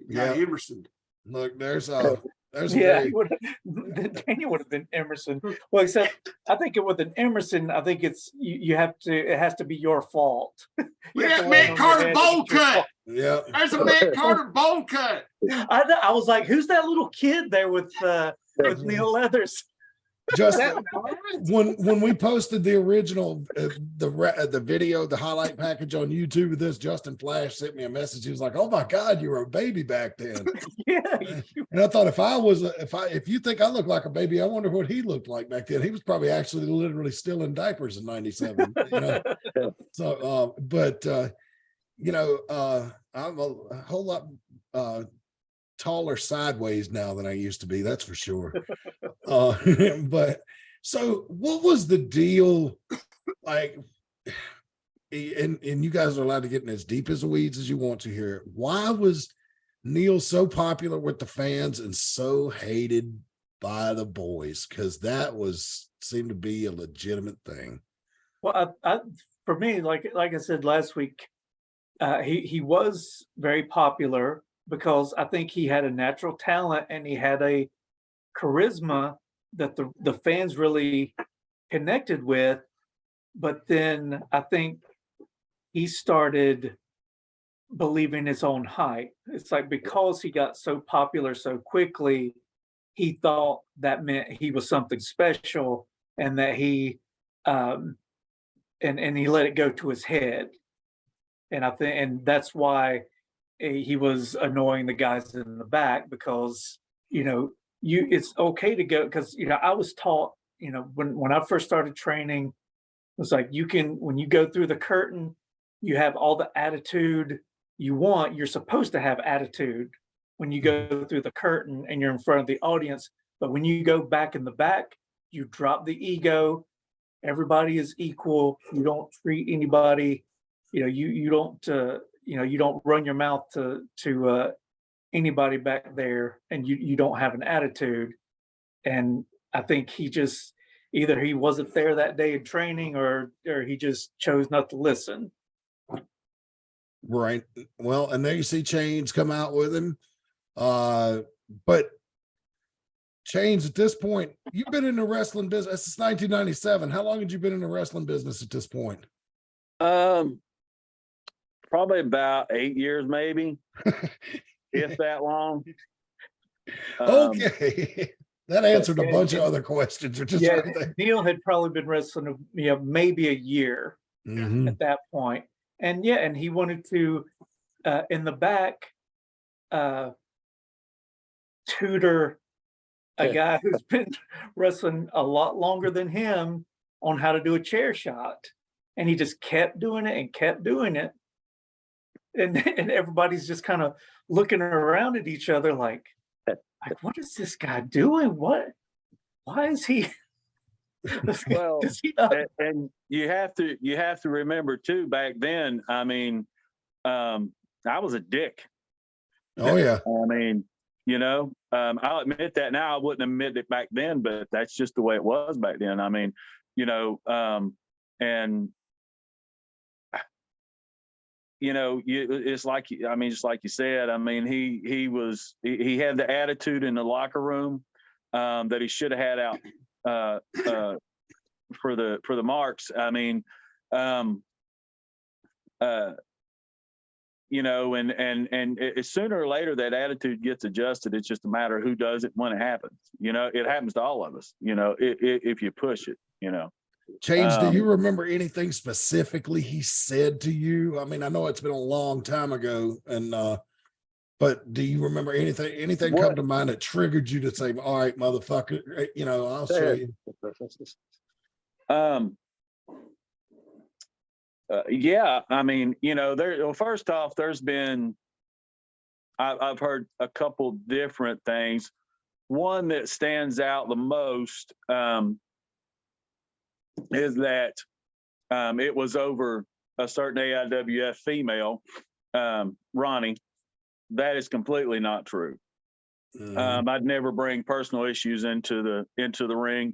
Yeah, Emerson. Look, there's Yeah, Daniel would have been Emerson. Well, except I think it with an Emerson, I think it has to be your fault. We got Matt Carter bowl cut. Yeah. There's a Matt Carter bowl cut. I was like, who's that little kid there with Neil Leathers? Just when we posted the original the video, the highlight package on YouTube of this, Justin Flash sent me a message. He was like, "Oh my God, you were a baby back then." Yeah. And I thought if you think I look like a baby, I wonder what he looked like back then. He was probably actually literally still in diapers in '97. You know? So, I'm a whole lot taller sideways now than I used to be. That's for sure. But so what was the deal like? And you guys are allowed to get in as deep as the weeds as you want to here. Why was Neil so popular with the fans and so hated by the boys? Because that seemed to be a legitimate thing. Well, for me, like I said last week, he was very popular because I think he had a natural talent and he had a charisma that the fans really connected with. But then I think he started believing his own hype. It's like because he got so popular so quickly, he thought that meant he was something special and that he and he let it go to his head. And that's why he was annoying the guys in the back because, it's okay to go because, I was taught, when I first started training, it was like when you go through the curtain, you have all the attitude you want. You're supposed to have attitude when you go through the curtain and you're in front of the audience. But when you go back in the back, you drop the ego. Everybody is equal. You don't treat anybody, you don't run your mouth to anybody back there, and you don't have an attitude. And I think he just either he wasn't there that day in training or he just chose not to listen. Right. Well, and there you see Chainz come out with him. But Chainz, at this point, you've been in the wrestling business since 1997. How long had you been in the wrestling business at this point? Probably about 8 years, maybe, if that long. Okay. That answered a bunch of other questions. Neil had probably been wrestling, maybe a year at that point. And he wanted to, in the back, tutor a guy who's been wrestling a lot longer than him on how to do a chair shot. And he just kept doing it and kept doing it. And everybody's just kind of looking around at each other like, what is this guy doing? Why is he? Well, and you have to remember too, back then, I mean, I was a dick. Oh yeah. I mean, I'll admit that now. I wouldn't admit it back then, but that's just the way it was back then. I mean, and it's like, just like you said, I mean, he had the attitude in the locker room that he should have had out for the marks. I mean, and sooner or later that attitude gets adjusted. It's just a matter of who does it when it happens. It happens to all of us, if you push it, Chainz, do you remember anything specifically he said to you? I mean, I know it's been a long time ago, but do you remember anything come to mind that triggered you to say, all right, motherfucker, I'll show you. Yeah, I mean, first off, there's been, I've heard a couple different things. One that stands out the most is that it was over a certain AIWF female, Ronnie. That is completely not true. I'd never bring personal issues into the ring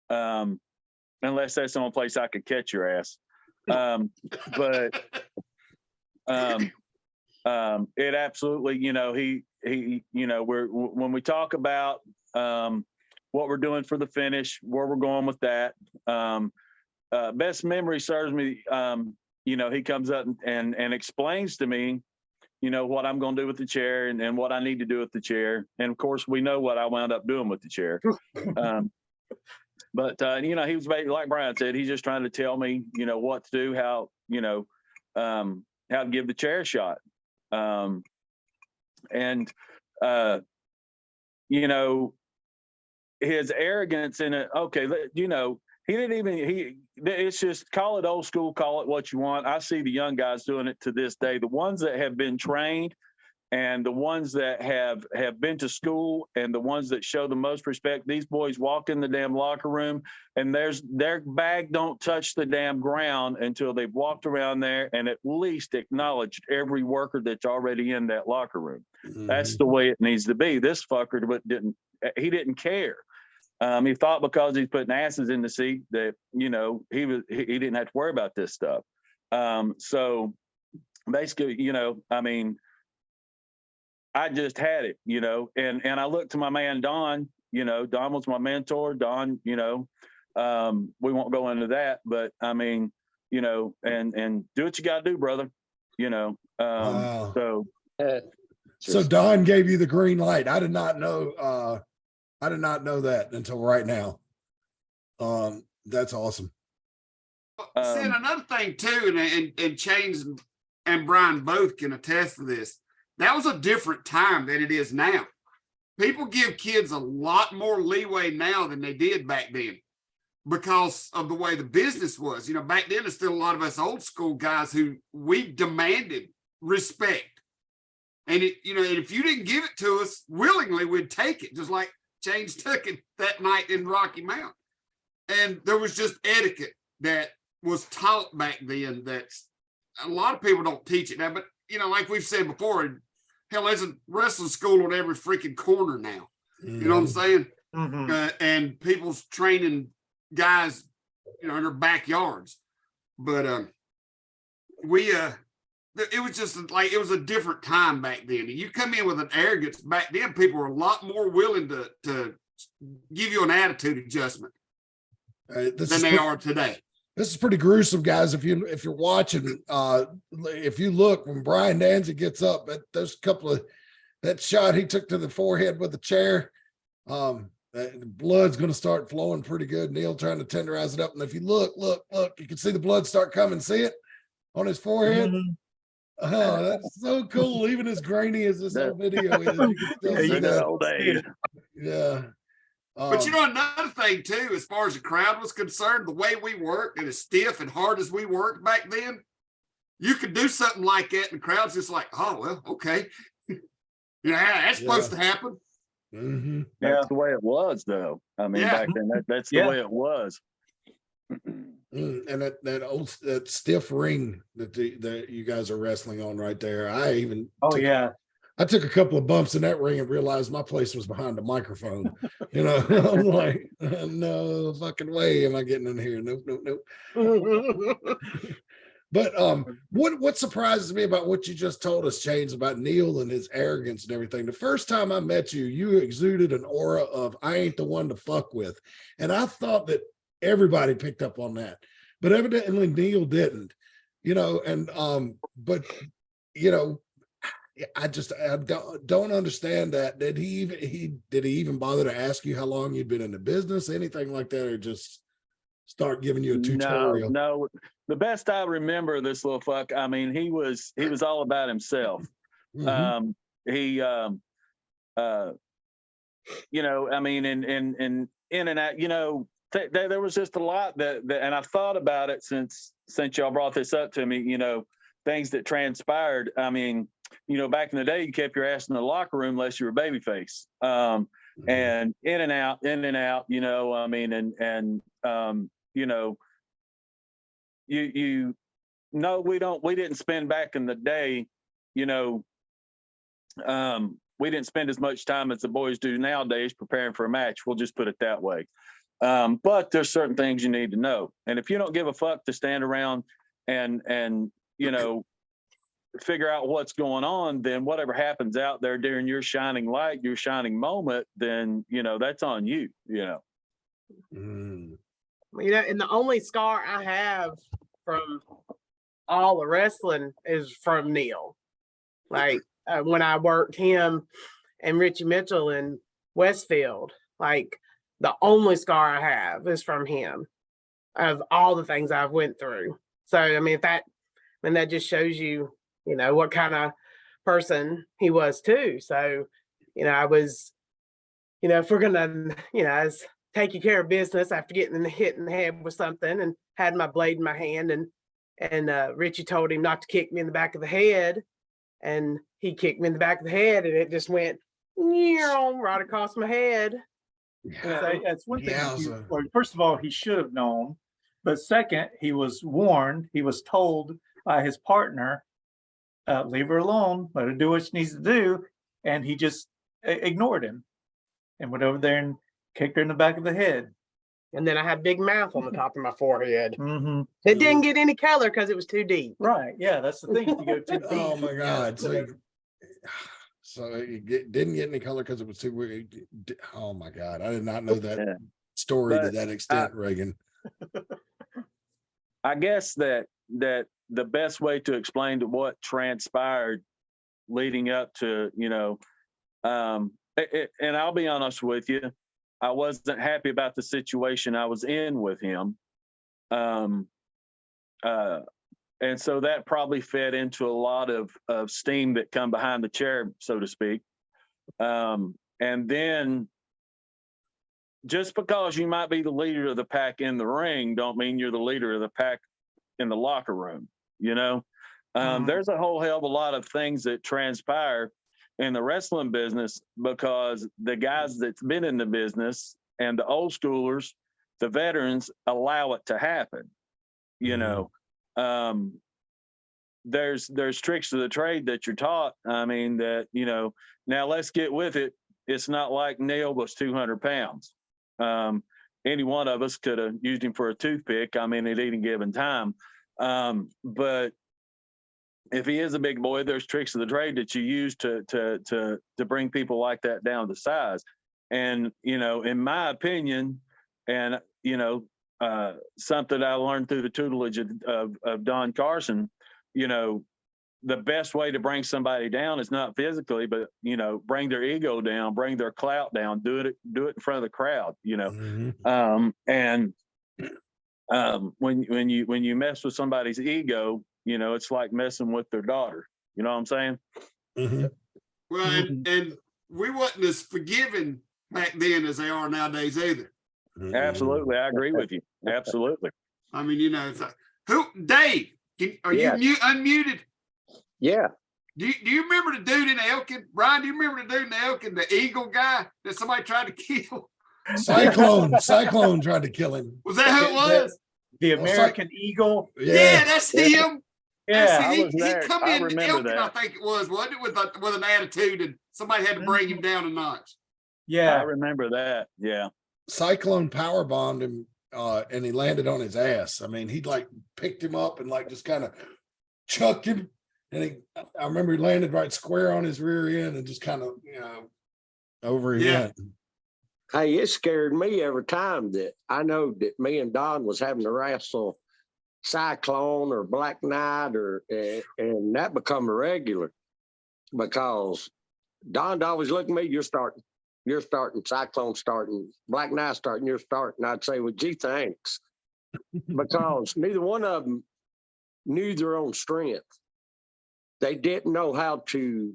unless that's the only place I could catch your ass. But it absolutely, when we talk about what we're doing for the finish, where we're going with that, best memory serves me, he comes up and explains to me, what I'm going to do with the chair and what I need to do with the chair. And of course, we know what I wound up doing with the chair. But he was like Brian said, he's just trying to tell me, what to do, how to give the chair a shot. His arrogance in it. Okay. He didn't even, it's just call it old school, call it what you want. I see the young guys doing it to this day. The ones that have been trained and the ones that have been to school and the ones that show the most respect, these boys walk in the damn locker room and their bag don't touch the damn ground until they've walked around there and at least acknowledged every worker that's already in that locker room. Mm-hmm. That's the way it needs to be. This fucker didn't care. He thought because he's putting asses in the seat that, he didn't have to worry about this stuff. So basically, I just had it, and I looked to my man, Don, Don was my mentor. Don, we won't go into that, but and do what you got to do, brother, Wow. So Don gave you the green light. I did not know that until right now. That's awesome. Seeing another thing too, and Chainz and Brian both can attest to this. That was a different time than it is now. People give kids a lot more leeway now than they did back then because of the way the business was. Back then there's still a lot of us old school guys who we demanded respect. And and if you didn't give it to us willingly, we'd take it, just like Chainz took it that night in Rocky Mount. And there was just etiquette that was taught back then that a lot of people don't teach it now. But, like we've said before, hell, there's a wrestling school on every freaking corner now. Mm-hmm. You know what I'm saying? Mm-hmm. And people's training guys, in their backyards. But it was just like, it was a different time back then. You come in with an arrogance back then, people were a lot more willing to give you an attitude adjustment than they are today. This is pretty gruesome, guys. If you're watching, if you look when Brian Danzig gets up, there's a couple of that shot he took to the forehead with the chair. The blood's going to start flowing pretty good. Neil trying to tenderize it up, and if you look, you can see the blood start coming. See it on his forehead. Mm-hmm. Oh, that's so cool. Even as grainy as this whole video is, you can still see that. Old days. Yeah. But another thing too, as far as the crowd was concerned, the way we worked and as stiff and hard as we worked back then, you could do something like that and the crowd's just like, oh, well, okay. That's supposed to happen. Mm-hmm. That's the way it was, though. Back then, that's the way it was. And that stiff ring that you guys are wrestling on right there. I took a couple of bumps in that ring and realized my place was behind the microphone. I'm like, no fucking way am I getting in here. Nope. But what surprises me about what you just told us, Chainz, about Neil and his arrogance and everything. The first time I met you, you exuded an aura of I ain't the one to fuck with. And I thought that everybody picked up on that. But evidently Neil didn't. I don't understand that. Did he even bother to ask you how long you'd been in the business, anything like that, or just start giving you a tutorial? No. The best I remember of this little fuck, he was all about himself. Mm-hmm. And in and out, there was just a lot that and I've thought about it since y'all brought this up to me, things that transpired. Back in the day, you kept your ass in the locker room unless you were babyface. And in and out, we didn't spend back in the day, we didn't spend as much time as the boys do nowadays preparing for a match. We'll just put it that way. But there's certain things you need to know. And if you don't give a fuck to stand around and figure out what's going on, then whatever happens out there during your shining light, your shining moment, then, that's on you, And the only scar I have from all the wrestling is from Neil. Like when I worked him and Richie Mitchell in Westfield, like the only scar I have is from him of all the things I've went through. So, I mean, that just shows you, what kind of person he was too. So, I was, if we're gonna, I was taking care of business after getting hit in the head with something and had my blade in my hand, and Richie told him not to kick me in the back of the head, and he kicked me in the back of the head, and it just went right across my head. That's one thing. First of all, he should have known, but second, he was warned. He was told by his partner, leave her alone, let her do what she needs to do, and he just ignored him and went over there and kicked her in the back of the head. And then I had big mouth on the top of my forehead. Mm-hmm. It didn't get any color because it was too deep. Right. Yeah, that's the thing. You go too deep. Oh my God. So it didn't get any color because it was too weird. Oh my God. I did not know that story to that extent, Reagan. I guess that the best way to explain to what transpired leading up to, and I'll be honest with you, I wasn't happy about the situation I was in with him. And so that probably fed into a lot of steam that come behind the chair, so to speak. And then just because you might be the leader of the pack in the ring, don't mean you're the leader of the pack in the locker room, There's a whole hell of a lot of things that transpire in the wrestling business because the guys that's been in the business and the old schoolers, the veterans, allow it to happen. There's tricks to the trade that you're taught. I mean, that, now let's get with it. It's not like Neil was 200 pounds. Any one of us could have used him for a toothpick. I mean, at any given time. But if he is a big boy, there's tricks of the trade that you use to bring people like that down to size. And, in my opinion, and, something I learned through the tutelage of Don Carson, the best way to bring somebody down is not physically, but, bring their ego down, bring their clout down, do it in front of the crowd, when you mess with somebody's ego, it's like messing with their daughter. You know what I'm saying? Mm-hmm. Well, and we wasn't as forgiving back then as they are nowadays either. Absolutely. I agree with you. Absolutely. I mean, it's like, Dave, are you unmuted? Yeah. Do you remember the dude in Elkin? Brian, do you remember the dude in Elkin, the Eagle guy that somebody tried to kill? Cyclone tried to kill him. Was that who it was? The American Eagle. Yeah, that's him. Yeah, he come in remember Elkin, I think it was, wasn't it, with an attitude, and somebody had to bring him down a notch. Yeah, I remember that. Yeah. Cyclone power bombed him, and he landed on his ass. I mean, he picked him up and just kind of chucked him. And I remember he landed right square on his rear end and just kind of, over his head. Hey, it scared me every time that I know that me and Don was having to wrestle Cyclone or Black Knight, and that become a regular because Don always looked at me, you're starting, Cyclone starting, Black Knight starting, you're starting. I'd say, well, gee, thanks. Because neither one of them knew their own strength. They didn't know how to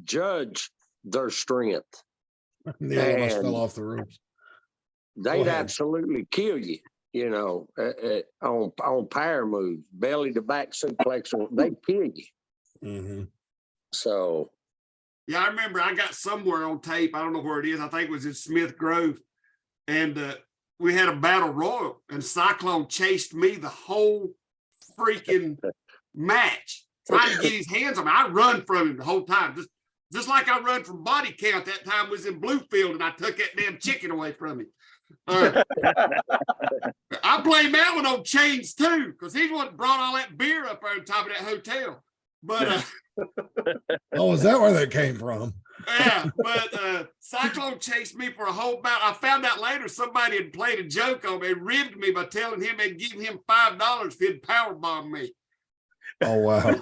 judge their strength. Neil almost fell off the ropes. They'd absolutely kill you, on power moves, belly to back suplex, they'd kill you. Mm-hmm. So. Yeah, I remember I got somewhere on tape. I don't know where it is. I think it was in Smith Grove. And we had a battle royal, and Cyclone chased me the whole freaking match, trying to get his hands on me. I run from him the whole time. Just like I run from Body Count that time was in Bluefield, and I took that damn chicken away from him. I blame that one on Chainz too, because he's what brought all that beer up on top of that hotel. But Oh, is that where that came from? yeah, but Cyclone chased me for a whole bout. I found out later somebody had played a joke on me, ribbed me by telling him they'd give him $5 if he'd powerbomb me. Oh, wow.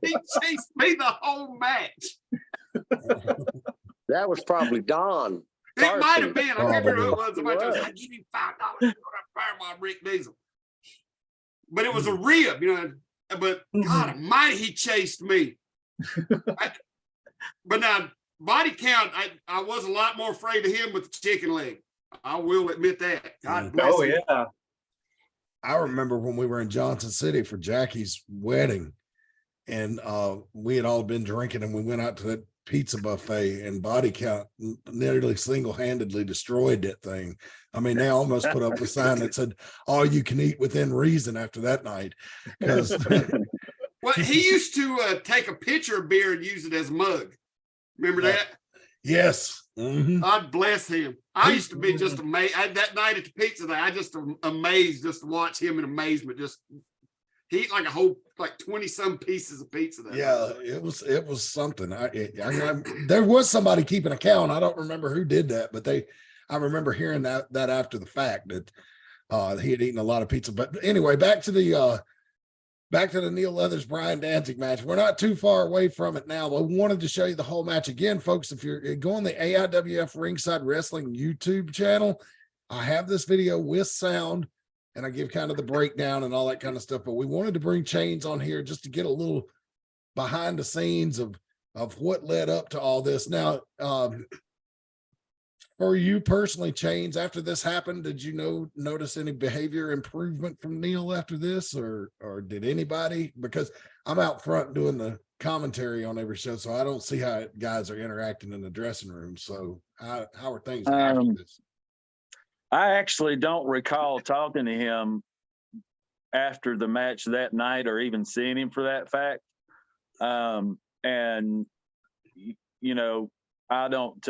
He chased me the whole match. That was probably Don. It might have been. I can't remember who it was. Somebody Probably. goes, I give you $5 for that firebomb Rick Diesel. But it was a rib, you know. But God Almighty, he chased me. But now body count, I was a lot more afraid of him with the chicken leg. I will admit that. God bless him. Yeah. I remember when we were in Johnson City for Jackie's wedding, and we had all been drinking, and we went out to that pizza buffet, and body count nearly single-handedly destroyed that thing. I mean, they almost put up a sign that said all you can eat within reason after that night. Because well, he used to take a pitcher of beer and use it as a mug. Remember that? Yes. God bless him. I used to be just amazed. That night at the pizza day, I just amazed just to watch him in amazement. Just he ate like a whole 20-some pieces of pizza. Yeah, it was something. There was somebody keeping account. I don't remember who did that, but I remember hearing that after the fact that he had eaten a lot of pizza. But anyway, back to the Neil Leathers Brian Danzig match. We're not too far away from it now, but we wanted to show you the whole match again, folks. If you're going the AIWF Ringside Wrestling YouTube channel, I have this video with sound, and I give kind of the breakdown and all that kind of stuff. But we wanted to bring Chainz on here just to get a little behind the scenes of what led up to all this. Now, for you personally, Chainz, after this happened, did you notice any behavior improvement from Neil after this, or did anybody? Because I'm out front doing the commentary on every show, so I don't see how guys are interacting in the dressing room. So how are things after this? I actually don't recall talking to him after the match that night, or even seeing him for that fact. And you know, I don't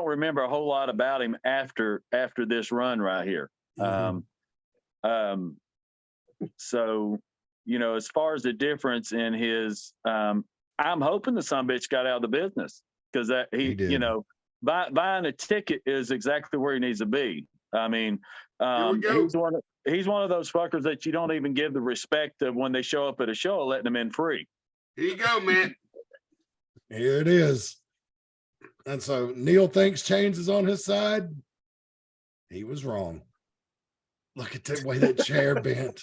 remember a whole lot about him after this run right here. So, you know, as far as the difference in his, I'm hoping the sumbitch got out of the business, because that he you know, buying a ticket is exactly where he needs to be. I mean, he's one of those fuckers that you don't even give the respect of when they show up at a show, letting them in free. Here you go, man. Here it is. And so Neil thinks Chainz is on his side. He was wrong. Look at the way that chair bent.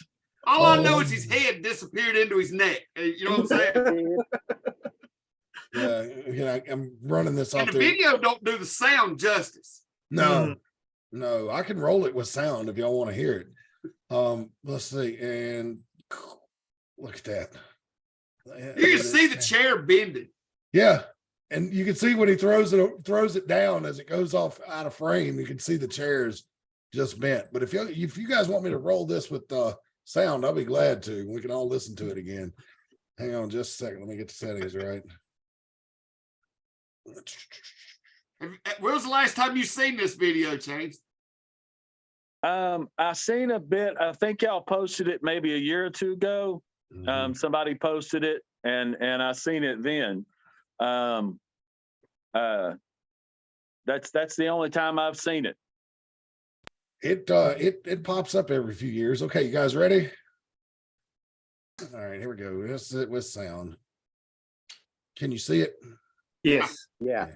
All I know is his head disappeared into his neck. You know what I'm saying? Yeah, I'm running this off. And the video don't do the sound justice. No, I can roll it with sound if y'all want to hear it. Let's see, and look at that. You can see the chair bending. Yeah, and you can see when he throws it down as it goes off out of frame. You can see the chairs just bent. But if you guys want me to roll this with sound, I'll be glad to. We can all listen to it again. Hang on just a second. Let me get the settings right. When was the last time you seen this video, Chainz? I seen a bit. I think y'all posted it maybe a year or two ago. Somebody posted it, and I seen it then. That's the only time I've seen it. It pops up every few years. Okay, you guys ready? All right, here we go. This is it with sound. Can you see it? Yes. Yeah.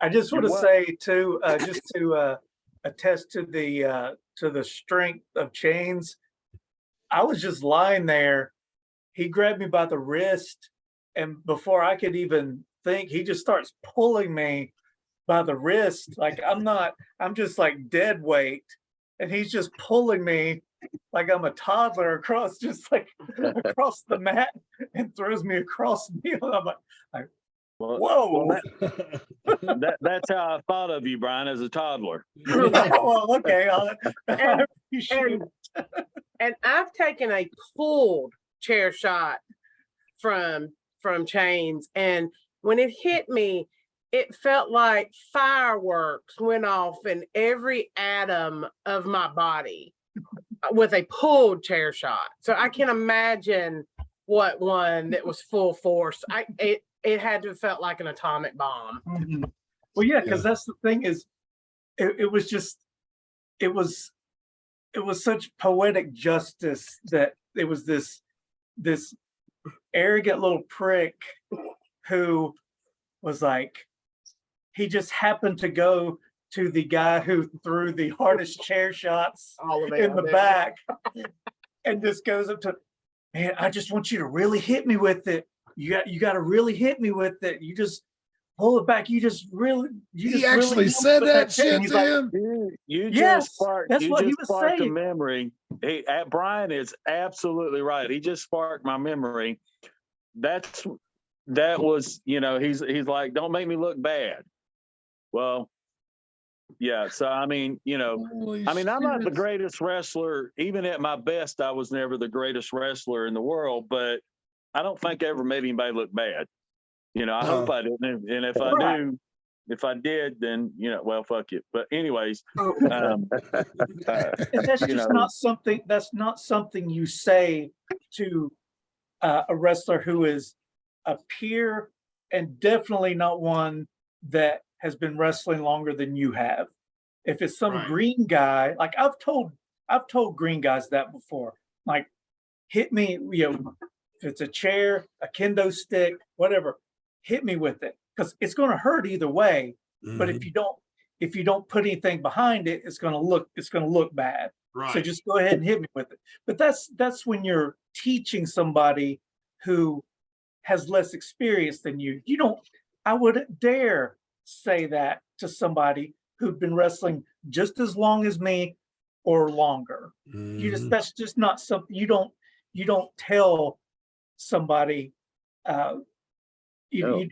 I just want to You're say too, just to attest to the strength of Chainz. I was just lying there. He grabbed me by the wrist, and before I could even think, he just starts pulling me by the wrist. Like I'm just like dead weight, and he's just pulling me like I'm a toddler across, just like across the mat, and throws me across the field. I'm like, Well, whoa. that's how I thought of you, Brian, as a toddler. Well, okay. I And- appreciate it. And I've taken a pulled chair shot from Chainz, and when it hit me, it felt like fireworks went off in every atom of my body with a pulled chair shot. So I can imagine what one that was full force. It had to have felt like an atomic bomb. Mhm. Well, yeah, because that's the thing is, it was such poetic justice that it was this arrogant little prick who was like, he just happened to go to the guy who threw the hardest chair shots in the back and just goes up to, man, I just want you to really hit me with it. You got to really hit me with it. You just pull it back. You He actually said that shit to him. You Yes, just sparked. that's You what he just was sparked a saying. memory. Brian is absolutely right. He just sparked my memory. That was, he's like, don't make me look bad. Well, yeah. So I mean, I'm not the greatest wrestler. Even at my best, I was never the greatest wrestler in the world. But I don't think I ever made anybody look bad. I hope I didn't. And if I do, if I did, then well, fuck it. But anyways, And that's just not something. That's not something you say to a wrestler who is a peer, and definitely not one that has been wrestling longer than you have. If it's some green guy, like I've told green guys that before. Like, hit me, if it's a chair, a kendo stick, whatever, hit me with it, because it's going to hurt either way. But if you don't put anything behind it, it's going to look bad. Right. So just go ahead and hit me with it. But that's when you're teaching somebody who has less experience than you. I wouldn't dare say that to somebody who'd been wrestling just as long as me or longer. That's just not something you don't tell somebody. You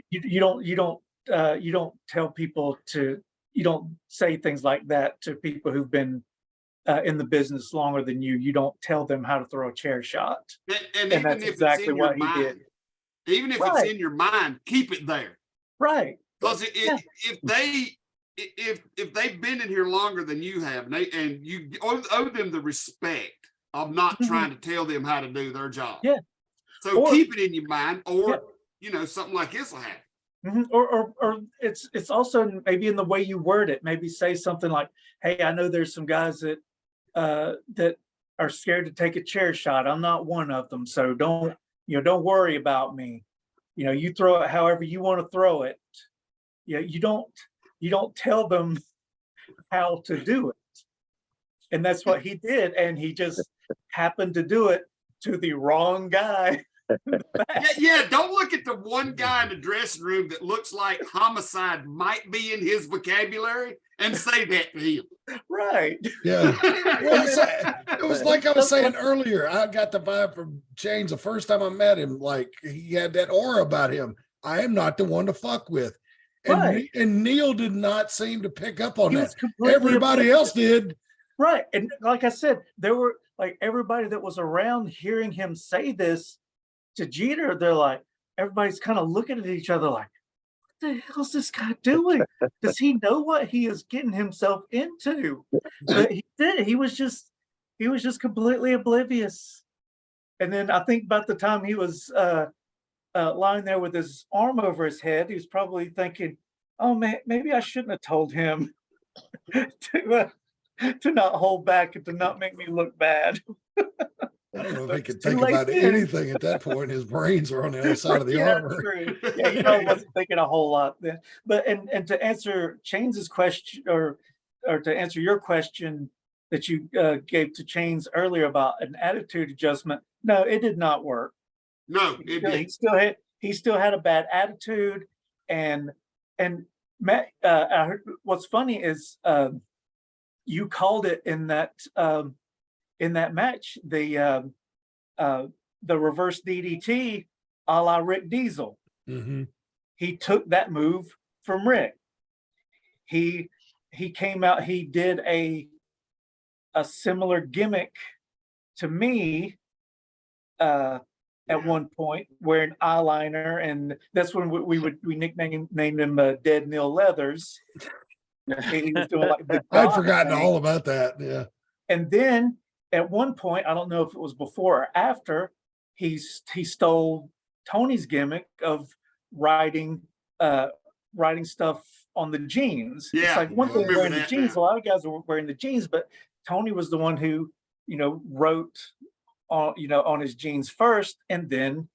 don't tell people to. You don't say things like that to people who've been in the business longer than you. You don't tell them how to throw a chair shot. And And that's exactly what he did. Even if it's in your mind, keep it there. Right. Because if they've been in here longer than you have, and you owe them the respect of not trying to tell them how to do their job. Yeah. So keep it in your mind, or something like this will happen. Or it's also maybe in the way you word it. Maybe say something like, "Hey, I know there's some guys that are scared to take a chair shot. I'm not one of them, so don't worry about me. You throw it however you want to throw it. You don't tell them how to do it." And that's what he did, and he just happened to do it to the wrong guy. Yeah, don't look at the one guy in the dressing room that looks like homicide might be in his vocabulary and say that to him. Right. Yeah. Well, it was like I was saying earlier. I got the vibe from Chainz the first time I met him. Like, he had that aura about him. I am not the one to fuck with. And, and Neil did not seem to pick up on that. Everybody else did. Right. And like I said, there were like everybody that was around hearing him say this to Jeter, they're like, everybody's kind of looking at each other like, what the hell's this guy doing? Does he know what he is getting himself into? But he did. He was just completely oblivious. And then I think about the time he was lying there with his arm over his head, he was probably thinking, oh man, maybe I shouldn't have told him to not hold back and to not make me look bad. I don't know if he could Too think late about then. anything at that point. His brains are on the other side of the Yeah, armor. true. Yeah, he probably wasn't thinking a whole lot then. But and to answer Chainz's question, or to answer your question that you gave to Chainz earlier about an attitude adjustment, no, it did not work. No, it did. He still had a bad attitude, and Matt, I heard, what's funny is you called it in that match, the reverse DDT a la Rick Diesel. Mm-hmm. He took that move from Rick. He came out, he did a similar gimmick to me at one point, wearing eyeliner, and that's when we named him Dead Neil Leathers. He was doing like the I'd forgotten all about that. Yeah. And then at one point, I don't know if it was before or after, he stole Tony's gimmick of writing stuff on the jeans. Yeah, It's like one thing wearing the jeans, now. a lot of guys were wearing the jeans, but Tony was the one who, wrote on his jeans first, and then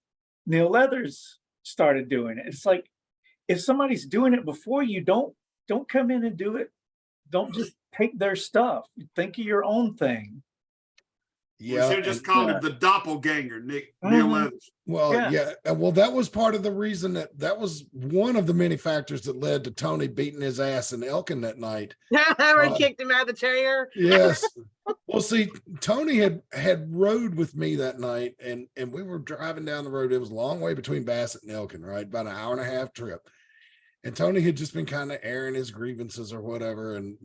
Neil Leathers started doing it. It's like, if somebody's doing it before you, don't come in and do it. Don't just take their stuff. Think of your own thing. Yeah. We should have just called him the doppelganger, Neil Leathers. Well, yeah. Well, that was part of the reason that was one of the many factors that led to Tony beating his ass in Elkin that night. Where he kicked him out of the chair. Yes. Well, see, Tony had rode with me that night, and we were driving down the road. It was a long way between Bassett and Elkin, right? About an 1.5-hour trip. And Tony had just been kind of airing his grievances or whatever. And,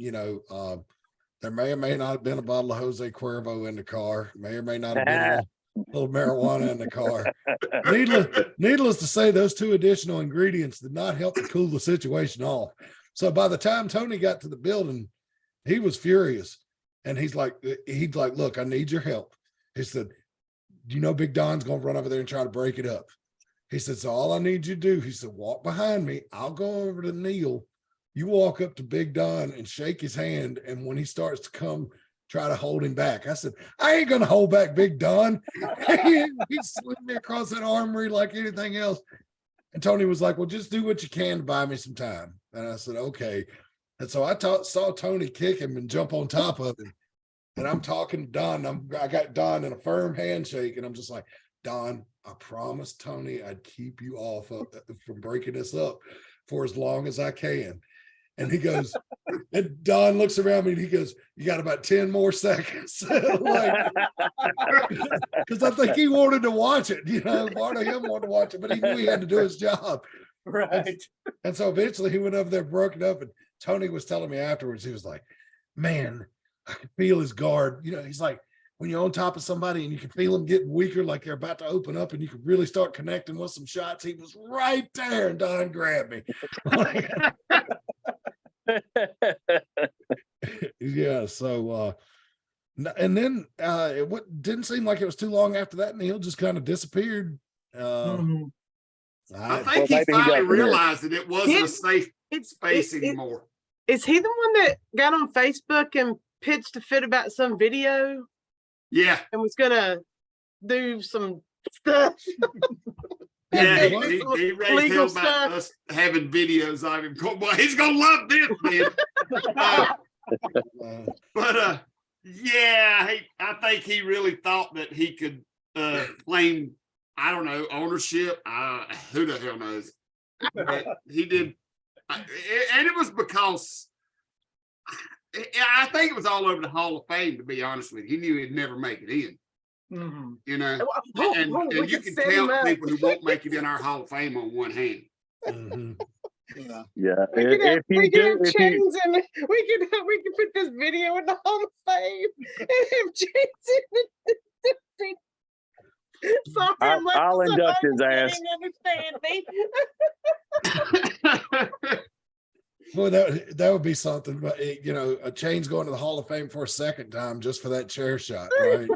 there may or may not have been a bottle of Jose Cuervo in the car. May or may not have been a little marijuana in the car. Needless to say, those two additional ingredients did not help to cool the situation off. So by the time Tony got to the building, he was furious. And he's like, look, I need your help. He said, Big Don's going to run over there and try to break it up. He said, so all I need you to do, he said, walk behind me. I'll go over to Neil. You walk up to Big Don and shake his hand. And when he starts to come, try to hold him back. I said, I ain't going to hold back Big Don. He slid me across that armory like anything else. And Tony was like, well, just do what you can to buy me some time. And I said, okay. And so I saw Tony kick him and jump on top of him. And I'm talking to Don. I got Don in a firm handshake. And I'm just like, Don, I promised Tony I'd keep you off from breaking this up for as long as I can. And he goes, and Don looks around me and he goes, you got about 10 more seconds. Because I think he wanted to watch it, part of him wanted to watch it, but he knew he had to do his job. Right. And so eventually he went over there, broke it up. And Tony was telling me afterwards, he was like, man, I could feel his guard. He's like, when you're on top of somebody and you can feel them getting weaker, like they're about to open up and you can really start connecting with some shots. He was right there and Don grabbed me. Yeah. So, and then it didn't seem like it was too long after that. Neil just kind of disappeared. I think he finally realized that it wasn't a safe space anymore. Is he the one that got on Facebook and pitched a fit about some video? Yeah. And was gonna do some stuff. Yeah, he raised hell about us having videos of him. Boy, he's gonna love this, man. But yeah, I think he really thought that he could claim, I don't know, ownership. Who the hell knows? But he did, and it was because I think it was all over the Hall of Fame. To be honest with you, he knew he'd never make it in. Mm-hmm. And you can count people who won't make it in our Hall of Fame on one hand. Mm-hmm. Yeah. We can put this video in the Hall of Fame and have Chainz in it. Sorry, I'll induct his ass. Well, that would be something, but a Chainz going to the Hall of Fame for a second time just for that chair shot, right?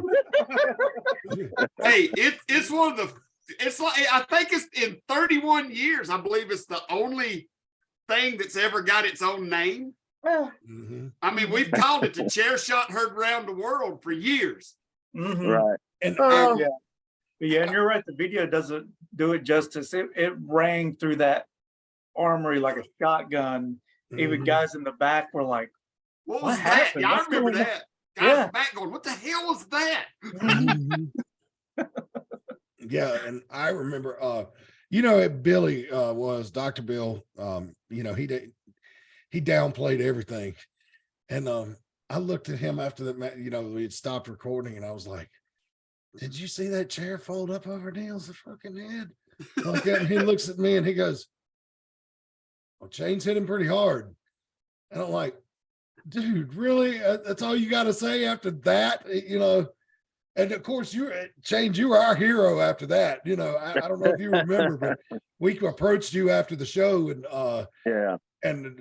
Hey, it's one of the. It's like, I think it's in 31 years. I believe it's the only thing that's ever got its own name. Mm-hmm. I mean, we've called it the chair shot heard around the world for years. Right. And Oh, Yeah. Yeah, and you're right. The video doesn't do it justice. It rang through that armory like a shotgun. Even Mhm. guys in the back were like, What "What was that? happened? Yeah, I What's remember going on?" that. Guys Yeah. in the back going, what the hell was that? Mhm. Yeah, and I remember Billy was Dr. Bill. He downplayed everything. And I looked at him after that, we had stopped recording, and I was like, did you see that chair fold up over Neil's fucking head? Like that, and he looks at me and he goes, well, Chainz hit him pretty hard. And I'm like, dude, really? That's all you got to say after that? And of course, Chainz, you were our hero after that. I don't know if you remember, but we approached you after the show and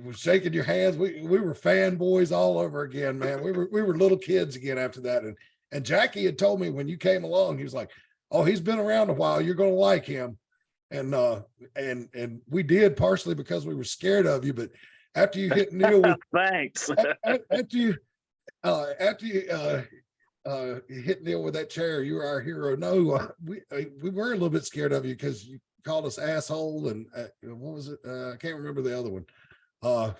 was shaking your hands. We were fanboys all over again, man. We were little kids again after that. And Jackie had told me when you came along, he was like, oh, he's been around a while. You're going to like him. And we did, partially because we were scared of you, but after you hit Neil with Thanks. after you hit Neil with that chair, you were our hero. No, we were a little bit scared of you because you called us asshole and what was it? I can't remember the other one. Well,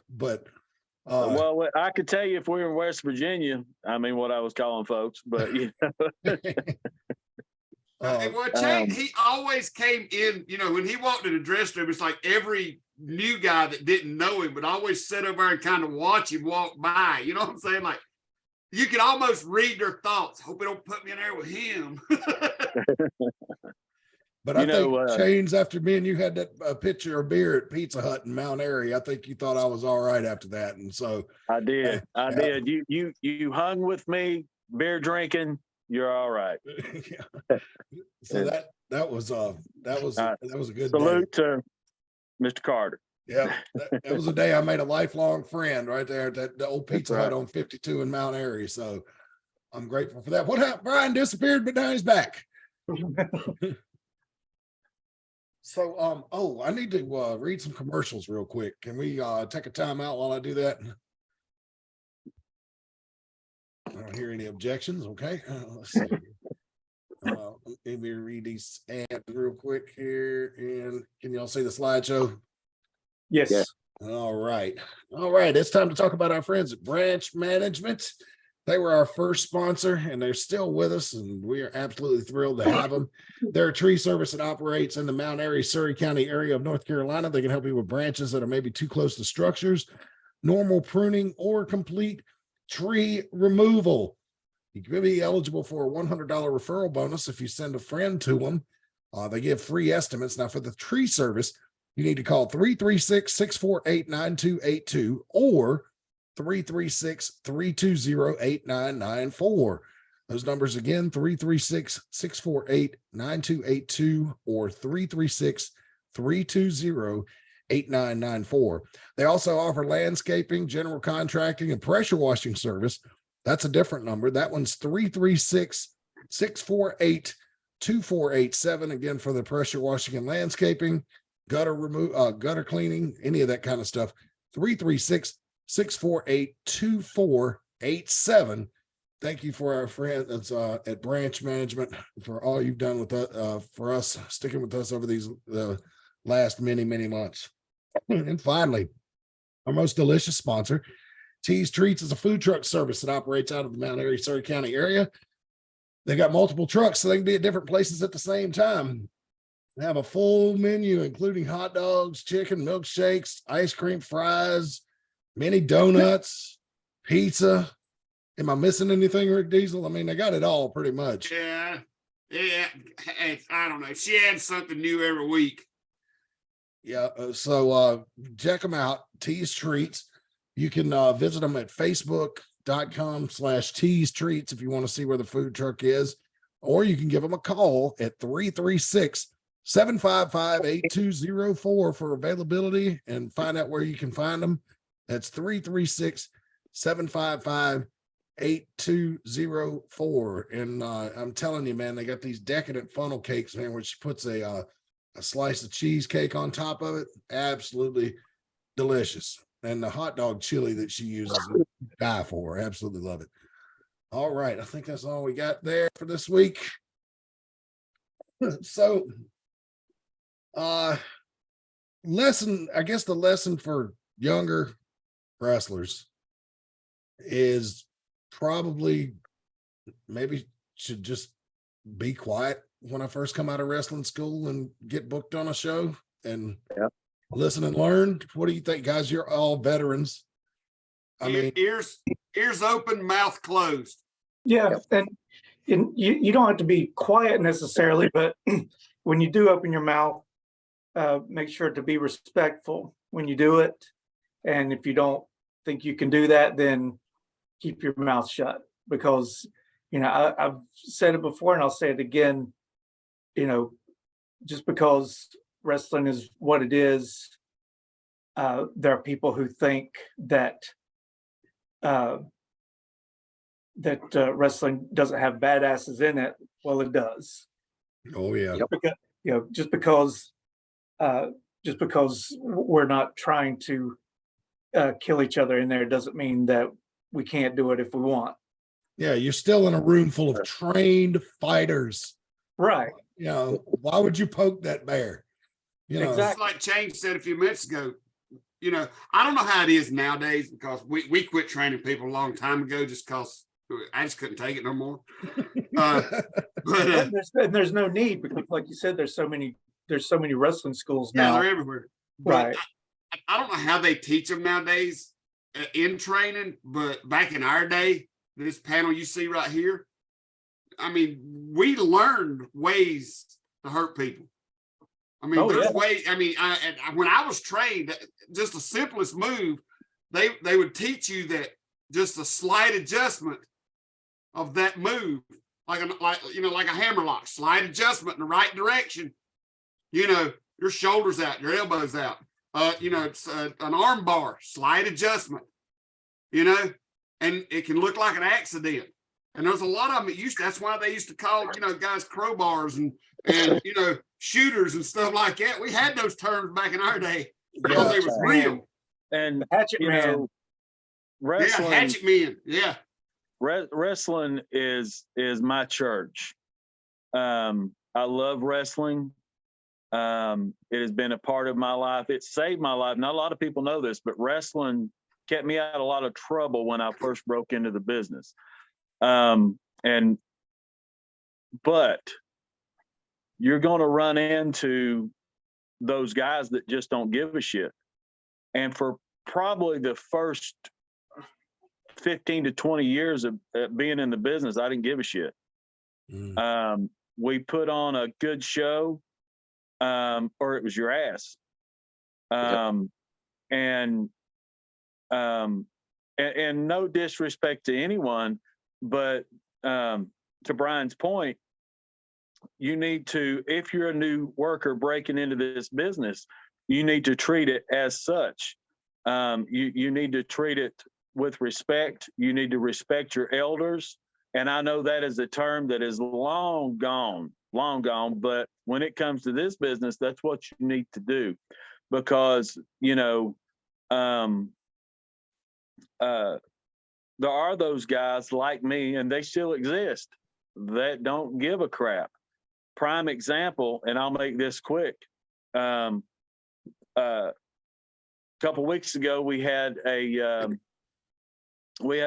I could tell you if we were in West Virginia, I mean, what I was calling folks, but Well, he always came in, when he walked in the dressing room, it's like every new guy that didn't know him would always sit over and kind of watch him walk by. You know what I'm saying? Like, you could almost read their thoughts. Hope they don't put me in there with him. But I think Chainz, after me and you had that pitcher of beer at Pizza Hut in Mount Airy, I think you thought I was all right after that. And so I did. You hung with me, beer drinking. You're all right. Yeah. So that was a good salute day. to Mr. Carter. Yeah, that was a day I made a lifelong friend right there at the old Pizza Hut on 52 in Mount Airy. So I'm grateful for that. What happened? Brian disappeared, but now he's back. So, I need to read some commercials real quick. Can we take a time out while I do that? I don't hear any objections. Okay, let's see. Let me read these ads real quick here. And can y'all see the slideshow? Yes. Yeah. All right. It's time to talk about our friends at Branch Management. They were our first sponsor, and they're still with us, and we are absolutely thrilled to have them. They're a tree service that operates in the Mount Airy, Surry County area of North Carolina. They can help you with branches that are maybe too close to structures, normal pruning, or complete tree removal. You could be eligible for a $100 referral bonus if you send a friend to them. They give free estimates. Now, for the tree service, you need to call 336-648-9282 or 336-320-8994. Those numbers again, 336-648-9282 or 336-320-8994. They also offer landscaping, general contracting, and pressure washing service. That's a different number. That one's 336-648-2487. Again, for the pressure washing and landscaping, gutter cleaning, any of that kind of stuff. 336-648-2487. Thank you for our friends at Branch Management for all you've done with for us, sticking with us over these last many months. And finally, our most delicious sponsor, Tees Treats, is a food truck service that operates out of the Mount Airy, Surry County area. They got multiple trucks, so they can be at different places at the same time. They have a full menu, including hot dogs, chicken, milkshakes, ice cream, fries, mini donuts, pizza. Am I missing anything, Rick Diesel? I mean, they got it all pretty much. Yeah. I don't know. She adds something new every week. Yeah. So check them out, Tees Treats. You can visit them at facebook.com/Tees Treats if you want to see where the food truck is, or you can give them a call at 336-755-8204 for availability and find out where you can find them. That's 336-755-8204. And I'm telling you, man, they got these decadent funnel cakes, man, where she puts a slice of cheesecake on top of it. Absolutely delicious. And the hot dog chili that she uses, die for. Absolutely love it. All right. I think that's all we got there for this week. So, I guess the lesson for younger wrestlers is probably maybe should just be quiet when I first come out of wrestling school and get booked on a show and listen and learn. What do you think, guys? You're all veterans. I mean, ears open, mouth closed. Yeah, and you don't have to be quiet necessarily, but when you do open your mouth, make sure to be respectful when you do it. And if you don't think you can do that, then keep your mouth shut, because, you know, I've said it before and I'll say it again, you know, just because wrestling is what it is, there are people who think that wrestling doesn't have badasses in it. Well, it does. oh yeah. Because, you know, just because we're not trying to kill each other in there doesn't mean that we can't do it if we want. Yeah, you're still in a room full of trained fighters. Right. You know, why would you poke that bear? You know, Just like Chainz said a few minutes ago, you know, I don't know how it is nowadays, because we quit training people a long time ago just because I just couldn't take it no more. And there's no need, because like you said, there's so many wrestling schools now. Yeah, they're everywhere. Right. But I don't know how they teach them nowadays in training, but back in our day, this panel you see right here, I mean, we learned ways to hurt people. I mean, there's ways. I mean, when I was trained, just the simplest move, they would teach you that just a slight adjustment of that move, like a hammer lock, slight adjustment in the right direction. You know, your shoulders out, your elbows out. You know, it's an arm bar, slight adjustment. You know, and it can look like an accident. And there's a lot of them that's why they used to call, you know, guys crowbars and you know, shooters and stuff like that. We had those terms back in our day because it was real. And Hatchet man. Wrestling, hatchet men. Yeah. Wrestling is my church. I love wrestling. It has been a part of my life. It saved my life. Not a lot of people know this, but wrestling kept me out of a lot of trouble when I first broke into the business. But you're going to run into those guys that just don't give a shit. And for probably the first 15 to 20 years of being in the business, I didn't give a shit. We put on a good show, or it was your ass. And no disrespect to anyone, but to Brian's point, you need to, if you're a new worker breaking into this business, you need to treat it as such. You need to treat it with respect. You need to respect your elders. And I know that is a term that is long gone, but when it comes to this business, that's what you need to do, because, you know, there are those guys like me, and they still exist, that don't give a crap. Prime example, and I'll make this quick. A couple weeks ago, we had a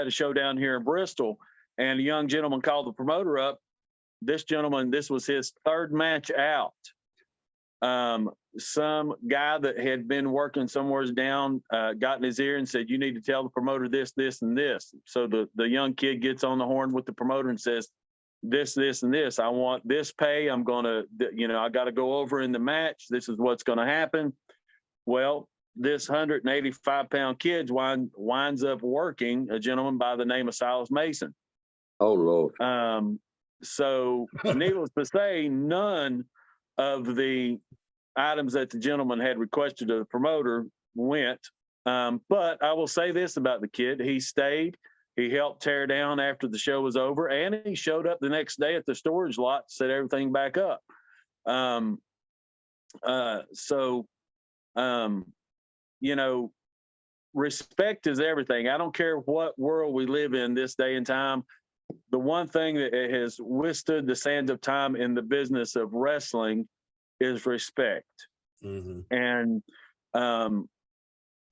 show down here in Bristol, and a young gentleman called the promoter up. This gentleman, this was his third match out. Some guy that had been working somewhere down got in his ear and said, "You need to tell the promoter this, this, and this." So the young kid gets on the horn with the promoter and says, "This, this, and this. I want this pay. I'm going to, you know, I got to go over in the match. This is what's going to happen." Well, this 185-pound kid winds up working a gentleman by the name of Silas Mason. Oh, Lord. So needless to say, none of the items that the gentleman had requested of the promoter went. But I will say this about the kid. He stayed. He helped tear down after the show was over, and he showed up the next day at the storage lot, set everything back up. You know, respect is everything. I don't care what world we live in this day and time. the one thing that has withstood the sands of time in the business of wrestling is respect. And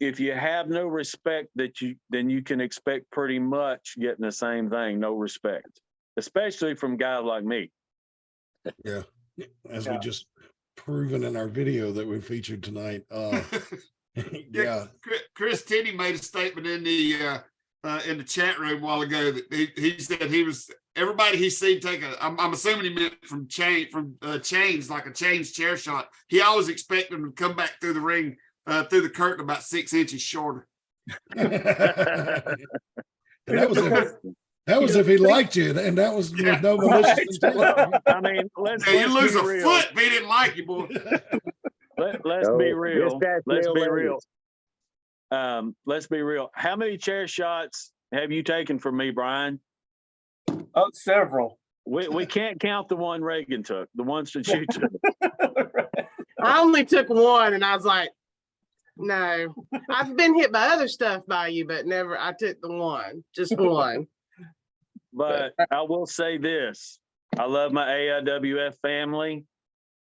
if you have no respect, then you can expect pretty much getting the same thing, no respect, especially from guys like me. Yeah, as we just proven in our video that we featured tonight. Yeah, Chris Tenney made a statement in the chat room a while ago that he said he was everybody he's seen take I'm assuming he meant from Chainz, like a Chainz chair shot. He always expected him to come back through the ring through the curtain about 6 inches shorter. That was if he liked you, and that was with no malicious intent. I mean, let's you lose a real. foot if he didn't like you, boy. Let's be real. Let's be real. Let's be real. How many chair shots have you taken from me, Brian? Oh, several. We can't count the one Reagan took, the ones that you took. I only took one, and I was like, no. I've been hit by other stuff by you, but never. I took the one, just one. But I will say this: I love my AIWF family.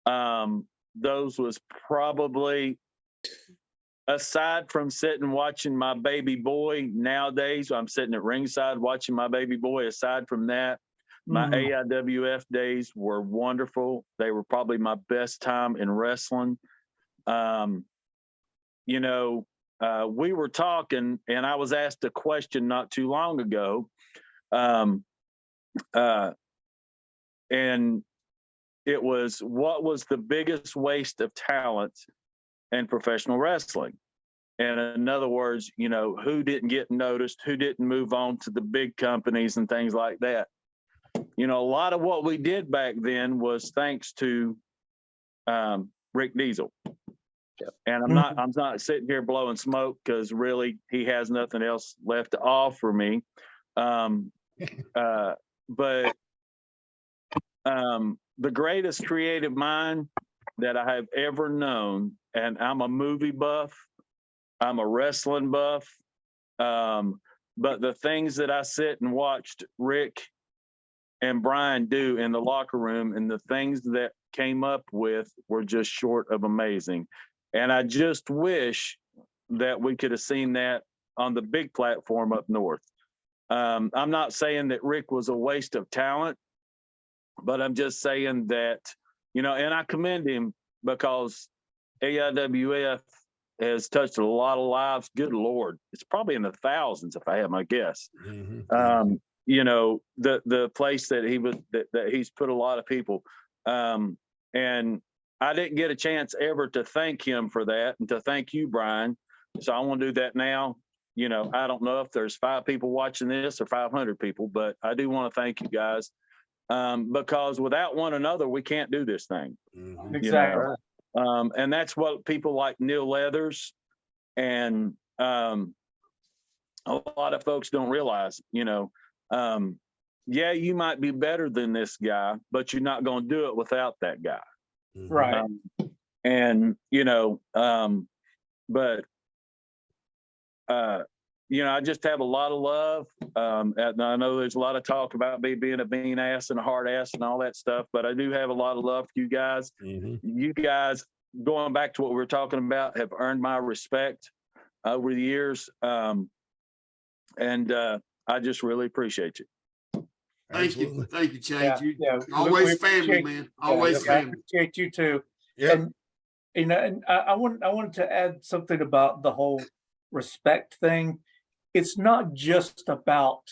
Those was probably, aside from sitting watching my baby boy nowadays, I'm sitting at ringside watching my baby boy. Aside from that, my AIWF days were wonderful. They were probably my best time in wrestling. You know, we were talking, and I was asked a question not too long ago. And it was, what was the biggest waste of talent in professional wrestling? And in other words, you know, who didn't get noticed, who didn't move on to the big companies and things like that. You know, a lot of what we did back then was thanks to Rick Diesel. And I'm not sitting here blowing smoke, because really he has nothing else left to offer me. But the greatest creative mind that I have ever known, and I'm a movie buff, I'm a wrestling buff, but the things that I sit and watched Rick and Brian do in the locker room, and the things that came up with, were just short of amazing. And I just wish that we could have seen that on the big platform up north. I'm not saying that Rick was a waste of talent, but I'm just saying that, you know, and I commend him, because AIWF has touched a lot of lives. Good Lord, it's probably in the thousands, if I had my guess. You know, the place that that he's put a lot of people. And I didn't get a chance ever to thank him for that, and to thank you, Brian. So I want to do that now. You know, I don't know if there's 5 people watching this or 500 people, but I do want to thank you guys, because without one another, we can't do this thing. Exactly. You know? And that's what people like Neil Leathers and a lot of folks don't realize, you know, yeah, you might be better than this guy, but you're not going to do it without that guy. Right. And, you know, but, you know, I just have a lot of love. And I know there's a lot of talk about me being a mean ass and a hard ass and all that stuff, but I do have a lot of love for you guys. You guys, going back to what we were talking about, have earned my respect over the years. And I just really appreciate you. Thank you, Chainz. Yeah, always family, man. Always family. I appreciate you too. Yeah. And you know, and I wanted to add something about the whole respect thing. It's not just about.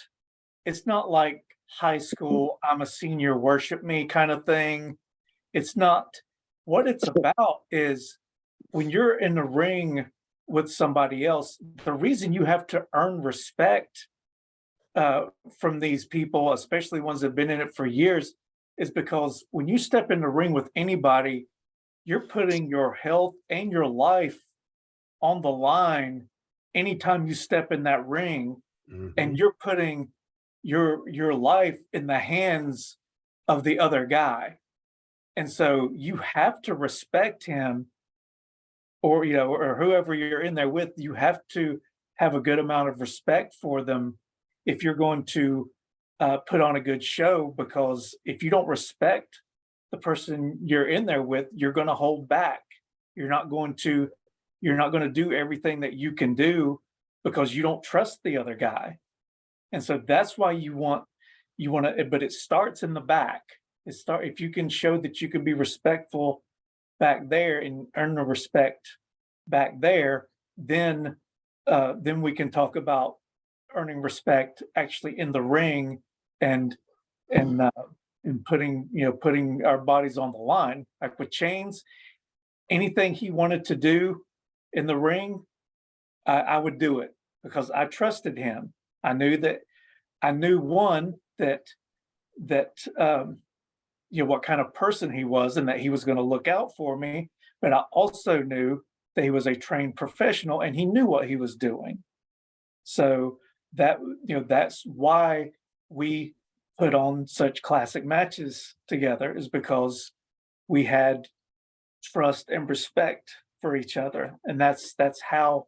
It's not like high school, I'm a senior, worship me kind of thing. It's not. What it's about is when you're in the ring with somebody else, the reason you have to earn respect from these people, especially ones that have been in it for years, is because when you step in the ring with anybody, you're putting your health and your life on the line anytime you step in that ring, and you're putting your life in the hands of the other guy. And so you have to respect him, or you know, or whoever you're in there with. You have to have a good amount of respect for them if you're going to put on a good show, because if you don't respect the person you're in there with, you're going to hold back. You're not going to do everything that you can do because you don't trust the other guy. And so that's why you want to, but it starts in the back. If you can show that you can be respectful back there and earn the respect back there, then we can talk about earning respect actually in the ring and putting our bodies on the line. Like with Chainz, anything he wanted to do in the ring, I would do it because I trusted him. I knew one that what kind of person he was and that he was going to look out for me, but I also knew that he was a trained professional and he knew what he was doing. So that's why we put on such classic matches together, is because we had trust and respect for each other, and that's how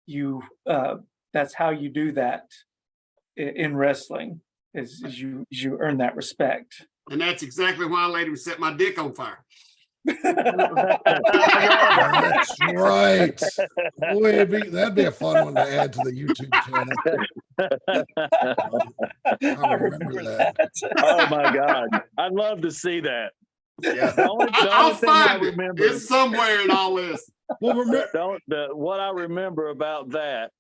you do that in wrestling. Is you earn that respect. And that's exactly why I let him set my dick on fire. That's right. Boy, that'd be a fun one to add to the YouTube channel. I remember that. Oh my God. I'd love to see that. Yeah. I'll find it. It's somewhere in all this. Well, What I remember about that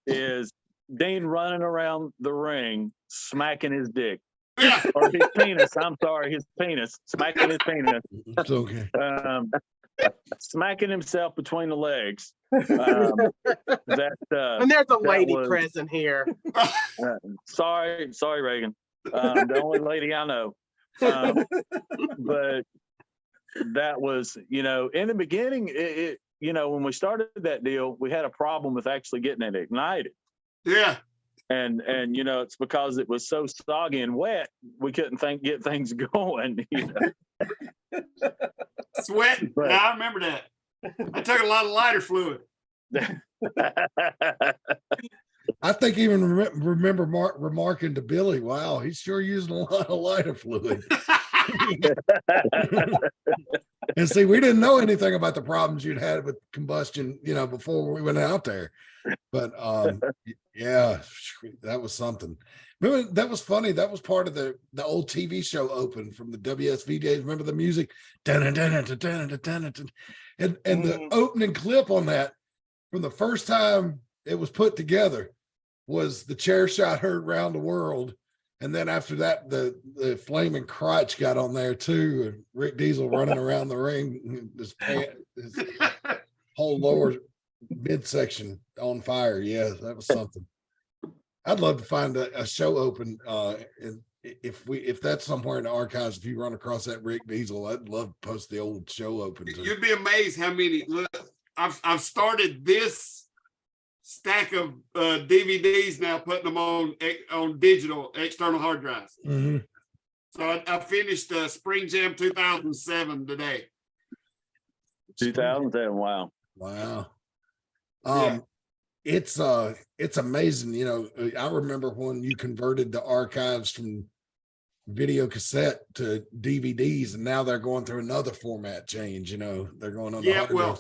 is Dean running around the ring, smacking his dick. Yeah. Or his penis. I'm sorry, his penis. Smacking his penis. it's okay. Smacking himself between the legs. And there's a lady present here. Sorry, Reagan. The only lady I know. But that was, in the beginning, when we started that deal, we had a problem with actually getting it ignited. Yeah. And it's because it was so soggy and wet, we couldn't get things going. Sweating. But, I remember that. I took a lot of lighter fluid. I think even remember remarking to Billy, wow, he's sure using a lot of lighter fluid. And see, we didn't know anything about the problems you'd had with combustion, before we went out there. But yeah, that was something. Remember, that was funny. That was part of the old TV show Open from the WSV days. Remember the music? And the opening clip on that from the first time it was put together was the chair shot heard around the world. And then after that, the flaming crotch got on there too. And Rick Diesel running around the ring, his whole lower midsection on fire. Yeah, that was something. I'd love to find a show Open. And if that's somewhere in the archives, if you run across that Rick Diesel, I'd love to post the old show Open. You'd be amazed how many. Look, I've started this stack of DVDs now, putting them on digital external hard drives. Mm-hmm. So I finished Spring Jam 2007 today. 2007. Wow. Yeah. It's amazing. I remember when you converted the archives from video cassette to DVDs, and now they're going through another format change. They're going on. Yeah. Well,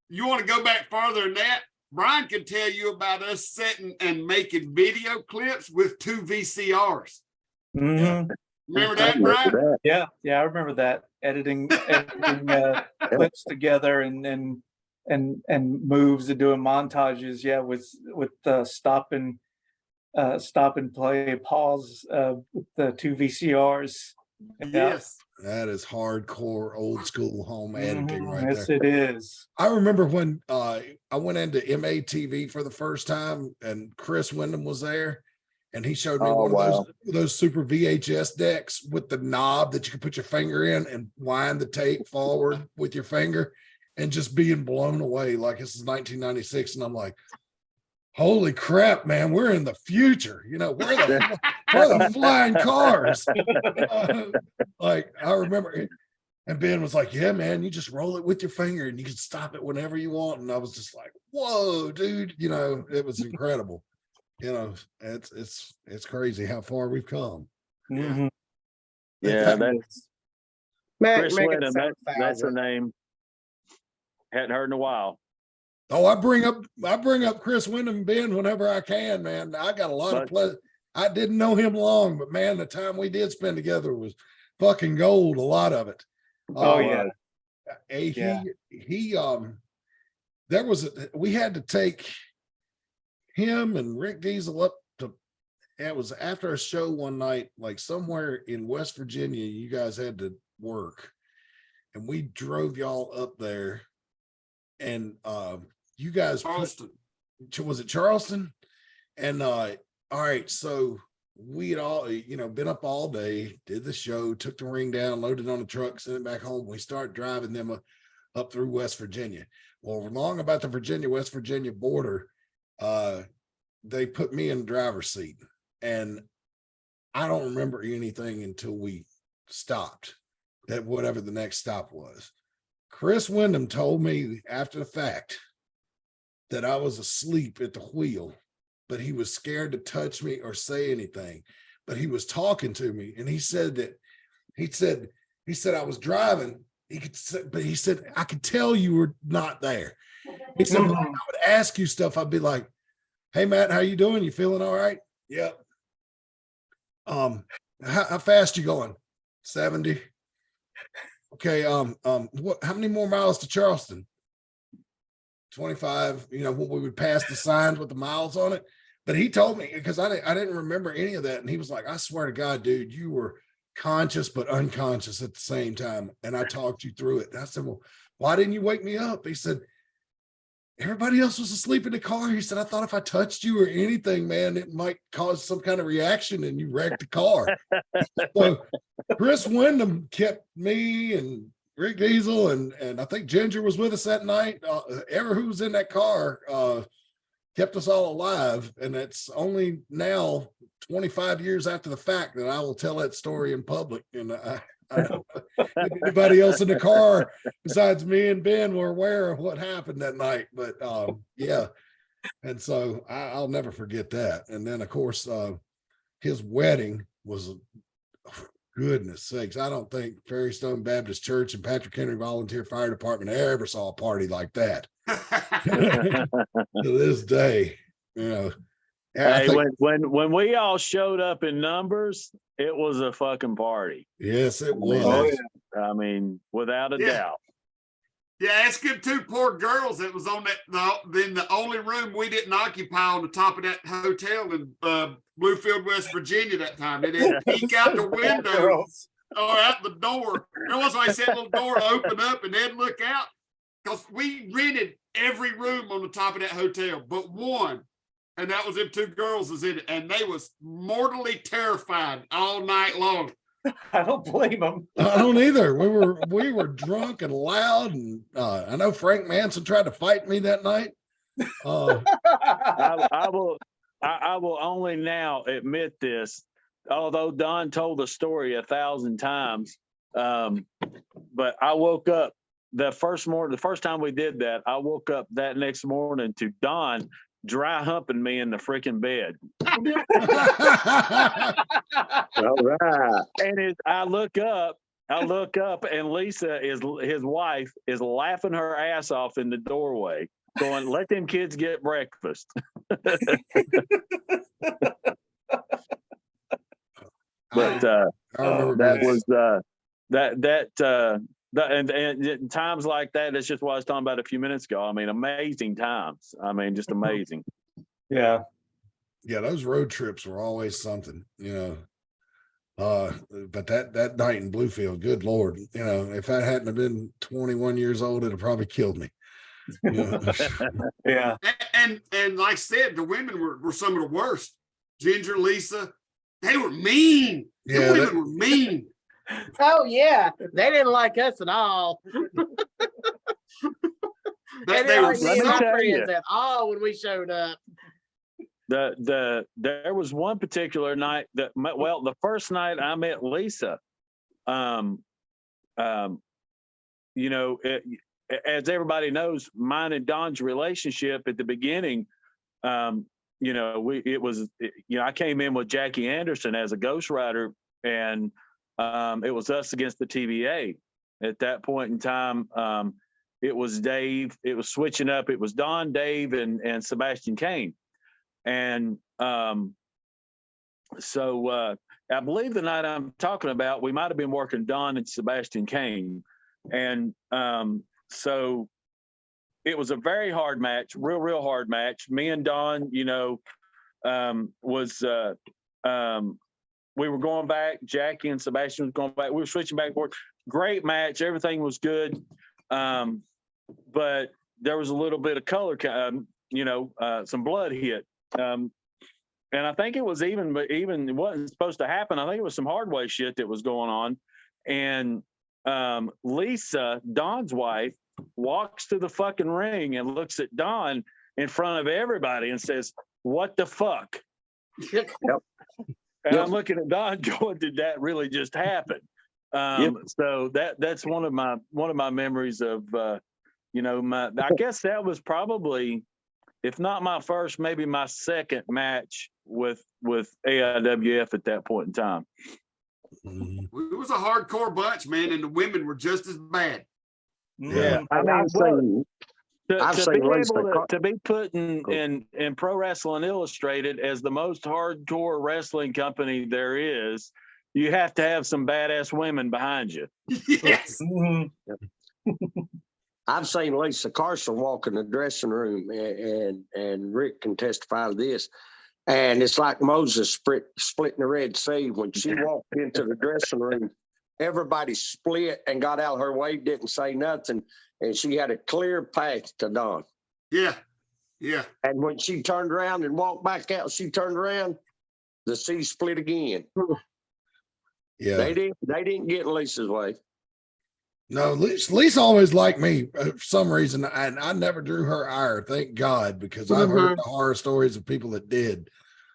you want to go back farther than that? Brian can tell you about us setting and making video clips with 2 VCRs. Mm-hmm. Remember that, Brian? Yeah, I remember that. Editing clips together and moves and doing montages. Yeah, with stop and play, pause with the 2 VCRs. Yes. That is hardcore old school home editing right there. Yes, it is. I remember when I went into MATV for the first time and Chris Wyndham was there and he showed me one of those super VHS decks with the knob that you could put your finger in and wind the tape forward with your finger, and just being blown away like this is 1996. And I'm like, holy crap, man, we're in the future. We're the flying cars. Like I remember it, and Ben was like, yeah, man, you just roll it with your finger and you can stop it whenever you want. And I was just like, whoa, dude, it was incredible. It's crazy how far we've come. Mhm. Yeah, that's Chris Make it Wyndham. That's the 7,000. name. Hadn't heard in a while. Oh, I bring up Chris Wyndham, Ben, whenever I can, man. I got a lot of pleasure. I didn't know him long, but man, the time we did spend together was fucking gold. A lot of it. Oh yeah. We had to take him and Rick Diesel up to, it was after a show one night, like somewhere in West Virginia, you guys had to work, and we drove y'all up there, and you guys Charleston. was it Charleston? And all right, so we had all, been up all day, did the show, took the ring down, loaded on the truck, sent it back home. We start driving them up through West Virginia. Well, along about the West Virginia border, they put me in the driver's seat, and I don't remember anything until we stopped at whatever the next stop was. Chris Wyndham told me after the fact that I was asleep at the wheel, but he was scared to touch me or say anything, but he was talking to me. And he said I was driving. He said, I could tell you were not there. He said, when I would ask you stuff, I'd be like, hey Matt, how you doing? You feeling all right? Yep. How fast you going? 70. Okay. How many more miles to Charleston? 25. When we would pass the signs with the miles on it. But he told me, because I didn't remember any of that, and he was like, I swear to God, dude, you were conscious but unconscious at the same time, and I talked you through it. And I said, well, why didn't you wake me up? He said, everybody else was asleep in the car. He said, I thought if I touched you or anything, man, it might cause some kind of reaction and you wrecked the car. So Chris Wyndham kept me and Rick Diesel and I think Ginger was with us that night. Who was in that car kept us all alive. And it's only now 25 years after the fact that I will tell that story in public. And I don't know if anybody else in the car besides me and Ben were aware of what happened that night, but yeah. And so I'll never forget that. And then of course his wedding was, goodness sakes, I don't think Ferry Stone Baptist Church and Patrick Henry Volunteer Fire Department ever saw a party like that. To this day, Hey, when we all showed up in numbers, it was a fucking party. Yes, it was. Oh, yeah. I mean, without a doubt. Yeah, ask them two poor girls that was on the only room we didn't occupy on the top of that hotel in Bluefield, West Virginia that time. They didn't peek out the window or out the door. There was like that little door open up and they'd look out, because we rented every room on the top of that hotel but one. And that was them two girls was in it, and they was mortally terrified all night long. I don't blame them. I don't either. We were drunk and loud, and I know Frank Manson tried to fight me that night. I will only now admit this, although Don told the story 1,000 times. But I woke up the first time we did that. I woke up that next morning to Don dry humping me in the freaking bed. All right. And I look up, and Lisa, his wife, is laughing her ass off in the doorway, going, "Let them kids get breakfast." But that was and times like that. That's just what I was talking about a few minutes ago. I mean, amazing times. I mean, just amazing. Yeah. Those road trips were always something, but that night in Bluefield, good Lord, if I hadn't have been 21 years old, it'd have probably killed me. Yeah. And like I said, the women were some of the worst. Ginger, Lisa, they were mean. The women were mean. Oh yeah, they didn't like us at all. They didn't like me and my friends at all when we showed up. There was one particular night the first night I met Lisa, as everybody knows, mine and Don's relationship at the beginning, I came in with Jackie Anderson as a ghostwriter and it was us against the TVA. At that point in time, it was Dave. It was switching up. It was Don, Dave, and Sebastian Kane. And so I believe the night I'm talking about, we might have been working Don and Sebastian Kane. And so it was a very hard match, real hard match. Me and Don, you know, we were going back. Jackie and Sebastian was going back. We were switching back and forth. Great match. Everything was good. But there was a little bit of color, some blood hit. And I think it was even it wasn't supposed to happen. I think it was some hard way shit that was going on. And Lisa, Don's wife, walks to the fucking ring and looks at Don in front of everybody and says, "What the fuck?" Yep. And I'm looking at Don going, "Did that really just happen?" So that's one of my memories of I guess that was probably, if not my first, maybe my second match with AIWF at that point in time. It was a hardcore bunch, man, and the women were just as bad. Yeah, I mean, to be put in Pro Wrestling Illustrated as the most hardcore wrestling company there is, you have to have some badass women behind you. Yes. I've seen Lisa Carson walk in the dressing room, and Rick can testify to this. And it's like Moses splitting the Red Sea. When she walked into the dressing room, everybody split and got out of her way, didn't say nothing. And she had a clear path to Don. Yeah. And when she turned around and walked back out, the sea split again. Yeah. They didn't get in Lisa's way. No, Lisa always liked me for some reason, and I never drew her ire, thank God, because I've heard the horror stories of people that did.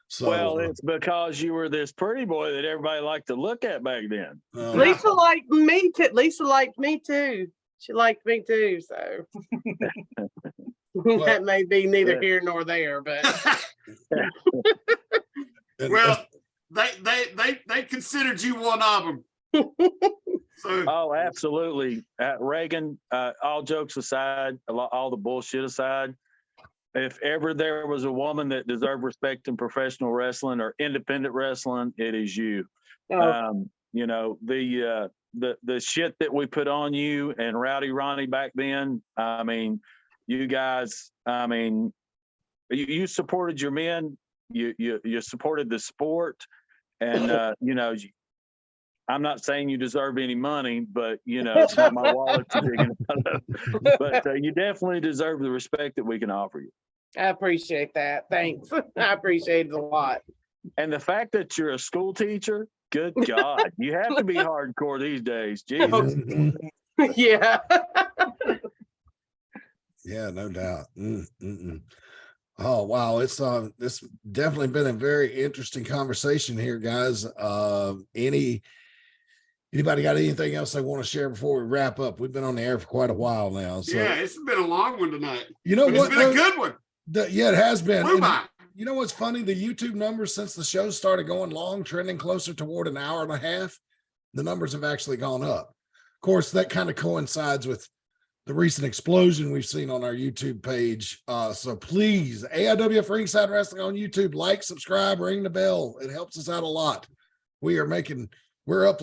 So, well, it's because you were this pretty boy that everybody liked to look at back then. Lisa liked me too. Lisa liked me too. She liked me too. So that may be neither here nor there, but well, they considered you one of them. So. Oh, absolutely. Reagan, all jokes aside, all the bullshit aside, if ever there was a woman that deserved respect in professional wrestling or independent wrestling, it is you. Oh. The shit that we put on you and Rowdy Ronnie back then, I mean, you guys, I mean, you supported your men, you supported the sport, and I'm not saying you deserve any money, but it's not my wallet to dig in. But you definitely deserve the respect that we can offer you. I appreciate that. Thanks. I appreciate it a lot. And the fact that you're a school teacher, good God, you have to be hardcore these days. Jesus. Yeah. Yeah, no doubt. Oh, wow. It's definitely been a very interesting conversation here, guys. Anybody got anything else they want to share before we wrap up? We've been on the air for quite a while now. So. Yeah, it's been a long one tonight. You know what? It's been a good one. Yeah, it has been. You know what's funny? The YouTube numbers since the show started going long, trending closer toward an hour and a half, the numbers have actually gone up. Of course, that kind of coincides with the recent explosion we've seen on our YouTube page. So please, AIWF Ringside Wrestling on YouTube, like, subscribe, ring the bell. It helps us out a lot. We're up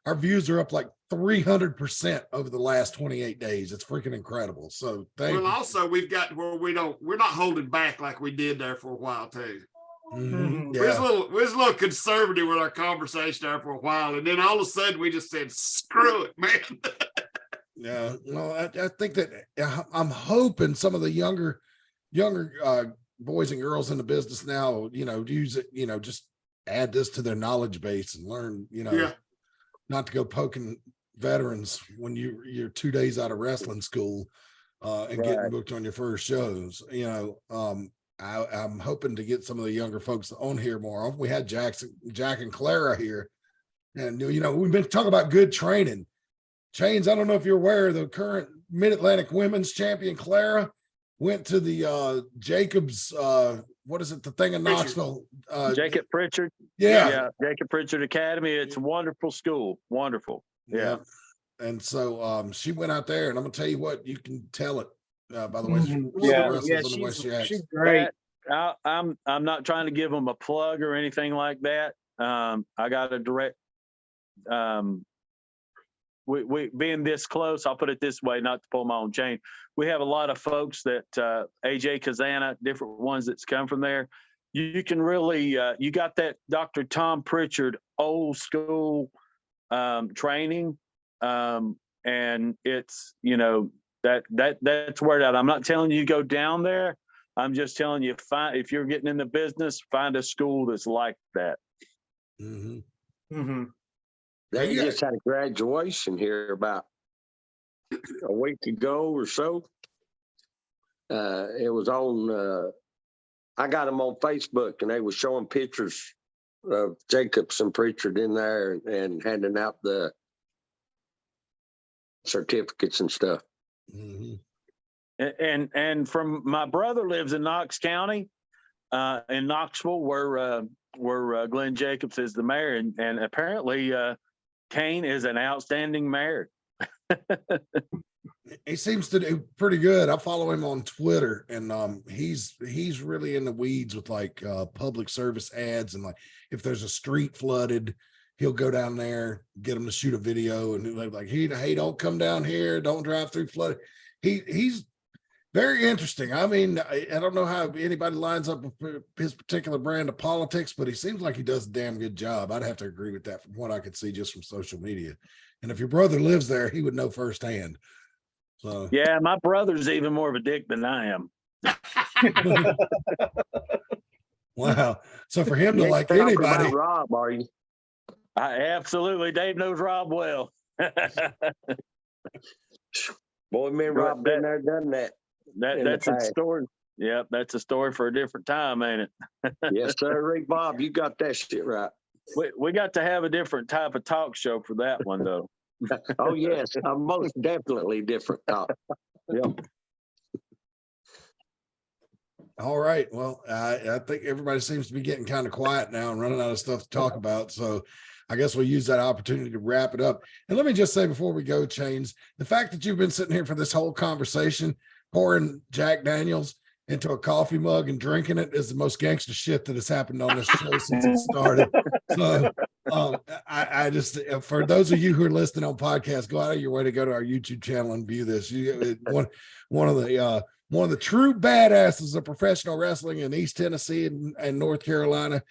our views are up like 300% over the last 28 days. It's freaking incredible. So thank you. Also we've got where we're not holding back like we did there for a while too. Mm-hmm. Yeah. We was a little conservative with our conversation there for a while, and then all of a sudden we just said, "Screw it, man." Yeah, well, I think that I'm hoping some of the younger boys and girls in the business now, use it, just add this to their knowledge base and learn, not to go poking veterans when you're 2 days out of wrestling school and getting booked on your first shows. I'm hoping to get some of the younger folks on here more often. We had Jack and Clara here, and we've been talking about good training. Chainz, I don't know if you're aware, the current Mid-Atlantic Women's Champion Clara went to the Jacobs, what is it, the thing in Knoxville? Jacob Pritchard. Yeah. Jacob Pritchard Academy. It's a wonderful school. Wonderful. Yeah. And so she went out there, and I'm gonna tell you what, you can tell it by the way she Yeah. wrestles and the way she acts. She's great. I'm not trying to give them a plug or anything like that. I got a direct we being this close, I'll put it this way, not to pull my own chain. We have a lot of folks that AJ Kazana, different ones that's come from there. You can really you got that Dr. Tom Pritchard old school training, and it's, you know, that's word out. I'm not telling you go down there. I'm just telling you, if you're getting in the business, find a school that's like that. They just had a graduation here about a week ago or so. It was on, I got them on Facebook, and they were showing pictures of Jacobs and Pritchard in there and handing out the certificates and stuff. And from my brother lives in Knox County, in Knoxville, where Glenn Jacobs is the mayor, and apparently Kane is an outstanding mayor. He seems to do pretty good. I follow him on Twitter, and he's really in the weeds with like public service ads, and like if there's a street flooded, he'll go down there, get them to shoot a video, and like, hey, don't come down here, don't drive through flood. He's very interesting. I mean, I don't know how anybody lines up with his particular brand of politics, but he seems like he does a damn good job. I'd have to agree with that from what I could see just from social media. And if your brother lives there, he would know firsthand. So yeah, my brother's even more of a dick than I am. Wow. So for him to like anybody, Rob, are you? Absolutely. Dave knows Rob well. Boy, me and Rob been there, done that. That's a story. Yep, that's a story for a different time, ain't it? Yes, sir. Ray Bob, you got that shit right. We got to have a different type of talk show for that one, though. Oh, yes, a most definitely different talk. Yep. All right. Well, I think everybody seems to be getting kind of quiet now and running out of stuff to talk about. So I guess we'll use that opportunity to wrap it up. And let me just say before we go, Chainz, the fact that you've been sitting here for this whole conversation, pouring Jack Daniels into a coffee mug and drinking it is the most gangster shit that has happened on this show since it started. So I just, for those of you who are listening on podcast, go out of your way to go to our YouTube channel and view this. One of the true badasses of professional wrestling in East Tennessee and North Carolina,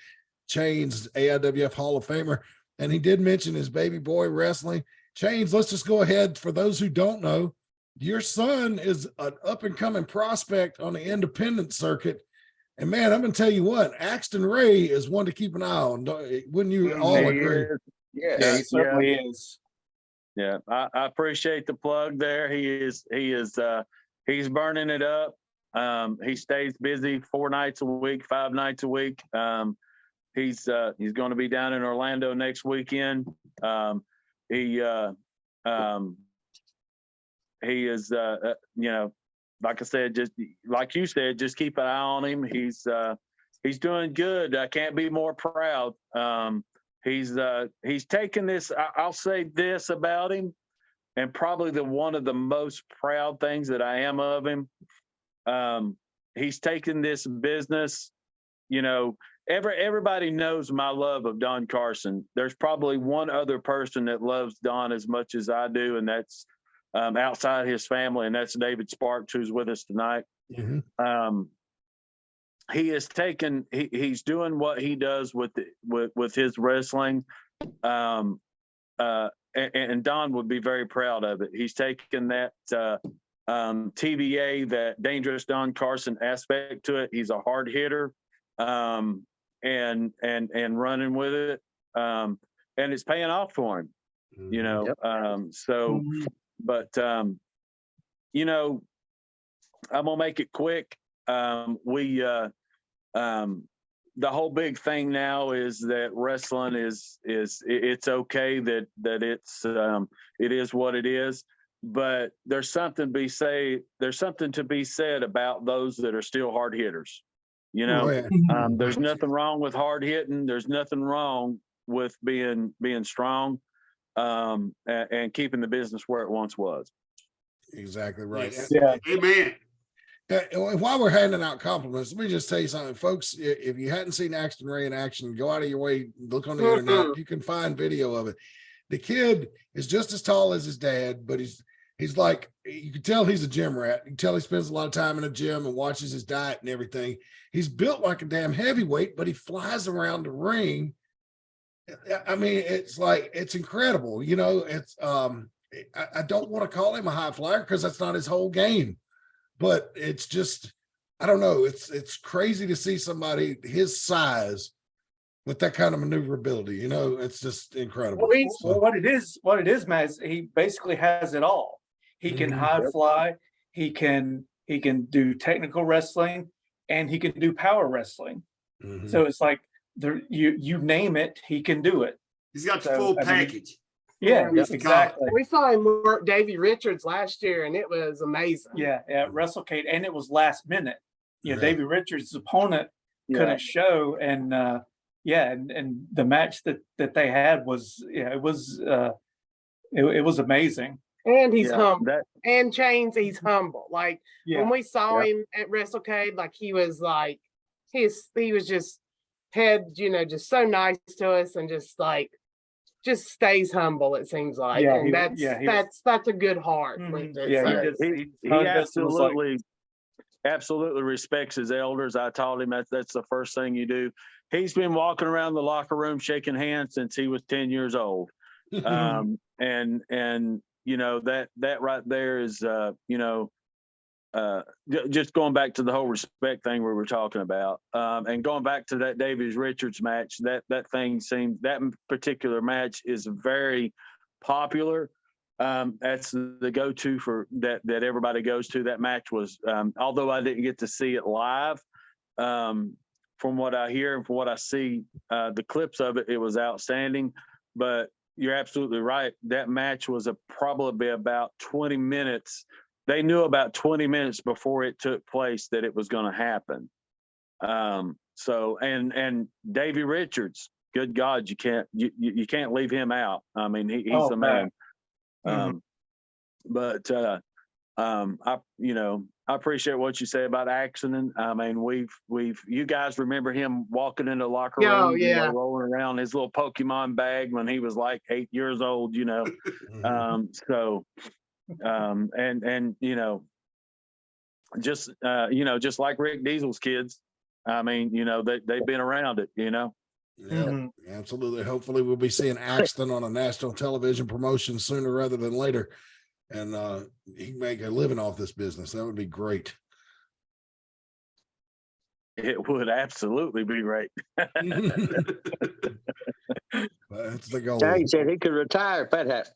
Chainz, AIWF Hall of Famer. And he did mention his baby boy wrestling. Chainz, let's just go ahead. For those who don't know, your son is an up-and-coming prospect on the independent circuit. And, man, I'm going to tell you what, Axton Ray is one to keep an eye on. Wouldn't you all agree? Yeah, he certainly is. Yeah, I appreciate the plug there. He's burning it up. He stays busy 4 nights a week, 5 nights a week. He's going to be down in Orlando next weekend. He is, you know, like I said, just like you said, just keep an eye on him. He's doing good. I can't be more proud. He's taken this. I'll say this about him, and probably one of the most proud things that I am of him. He's taken this business. You know, everybody knows my love of Don Carson. There's probably one other person that loves Don as much as I do, and that's outside his family, and that's David Sparks, who's with us tonight. Mm-hmm. He has taken. He's doing what he does with his wrestling, and Don would be very proud of it. He's taken that TVA, that dangerous Don Carson aspect to it. He's a hard hitter, and running with it, and it's paying off for him. You know, yep. But, you know, I'm going to make it quick. The whole big thing now is that wrestling it's okay that it is what it is. but there's something to be said about those that are still hard hitters. You know, Oh, yeah. there's nothing wrong with hard hitting. There's nothing wrong with being strong, and keeping the business where it once was. Exactly right. Yes. Yeah. Amen. And while we're handing out compliments, let me just tell you something, folks. If you hadn't seen Axton Ray in action, go out of your way, look on the internet. You can find video of it. The kid is just as tall as his dad, but he's like, you can tell he's a gym rat. You can tell he spends a lot of time in the gym and watches his diet and everything. He's built like a damn heavyweight, but he flies around the ring. I mean, it's incredible. You know, I don't want to call him a high flyer because that's not his whole game, but it's just, I don't know. It's crazy to see somebody his size with that kind of maneuverability. You know, it's just incredible. Well, what it is, Matt, is he basically has it all. He can high fly, he can do technical wrestling, and he can do power wrestling. So it's like you name it, he can do it. He's got the full package. Yeah, Yes, exactly. We saw him work Davey Richards last year, and it was amazing. Yeah, at WrestleCade, and it was last minute. You know, Yeah. Davey Richards' opponent couldn't show, and and the match that they had was, it was amazing. And he's humble. That, And Chainz, he's humble. Like Yeah, when we saw him at WrestleCade, like he was like he was just just so nice to us, and just stays humble, it seems like. Yeah, and that's a good heart. he absolutely respects his elders. I told him that's the first thing you do. He's been walking around the locker room shaking hands since he was 10 years old. And you know, that right there is just going back to the whole respect thing we were talking about, and going back to that Davies Richards match, that particular match is very popular. That's the go-to for that everybody goes to. That match was, although I didn't get to see it live, from what I hear and from what I see, the clips of it, it was outstanding. But you're absolutely right. That match was probably about 20 minutes. They knew about 20 minutes before it took place that it was going to happen. So, and Davey Richards, good God, you can't leave him out. I mean, he's the man. But I appreciate what you say about accident. I mean, you guys remember him walking in the locker room, Oh, yeah. rolling around his little Pokemon bag when he was like 8 years old, just like Rick Diesel's kids. I mean, they've been around it, Yeah, absolutely. Hopefully we'll be seeing Axton on a national television promotion sooner rather than later. And he can make a living off this business. That would be great. It would absolutely be great. That's the goal. He said he could retire if that happened.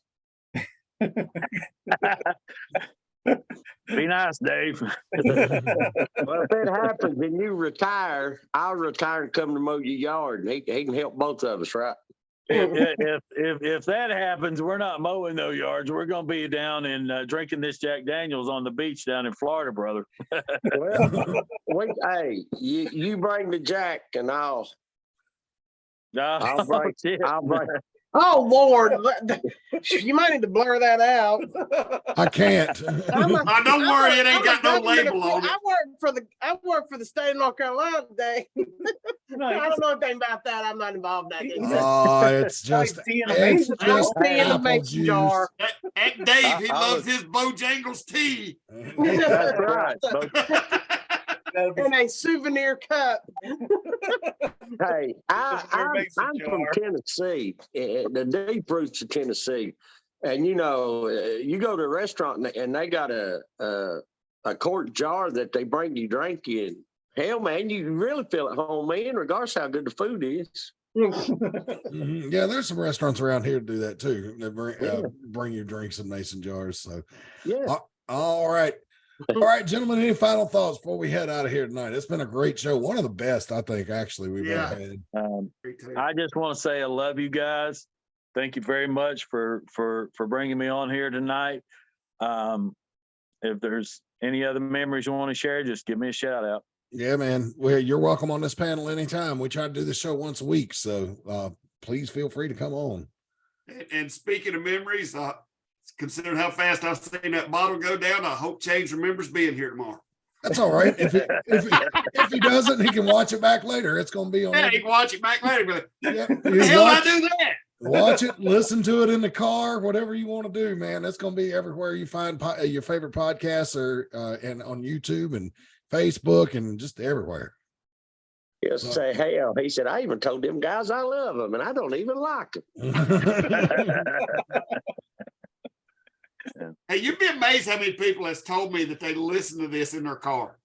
Be nice, Dave. Well, if it happens and you retire, I'll retire and come to mow your yard, and he can help both of us, right? If that happens, we're not mowing no yards. We're going to be down and drinking this Jack Daniels on the beach down in Florida, brother. Well, hey, you bring the Jack, and I'll bring. Oh Lord, you might need to blur that out. I can't. Don't worry, it ain't got no label on it. I work for the state of North Carolina today. I don't know anything about that. I'm not involved in that. Oh, it's just a mason jar. At Dave, he loves his Bojangles tea. That's right. And a souvenir cup. Hey, I'm from Tennessee, the deep roots of Tennessee, and you go to a restaurant and they got a quart jar that they bring you drink in. Hell, man, you really feel at home, man, regardless of how good the food is. Yeah, there's some restaurants around here to do that too. They bring you drinks in mason jars. So yeah. All right. All right, gentlemen, any final thoughts before we head out of here tonight? It's been a great show. One of the best, I think, actually, we've ever had. I just want to say I love you guys. Thank you very much for bringing me on here tonight. If there's any other memories you want to share, just give me a shout out. Yeah, man. Well, you're welcome on this panel anytime. We try to do the show once a week, so please feel free to come on. And speaking of memories, considering how fast I've seen that bottle go down, I hope Chainz remembers being here tomorrow. That's all right. If he doesn't, he can watch it back later. It's going to be on. Yeah, he can watch it back later. But Yeah, the hell I do that? watch it, listen to it in the car, whatever you want to do, man. That's going to be everywhere you find your favorite podcasts, or and on YouTube and Facebook and just everywhere. He'll say, hell, he said, I even told them guys I love them and I don't even like them. Hey, you'd be amazed how many people has told me that they listen to this in their car.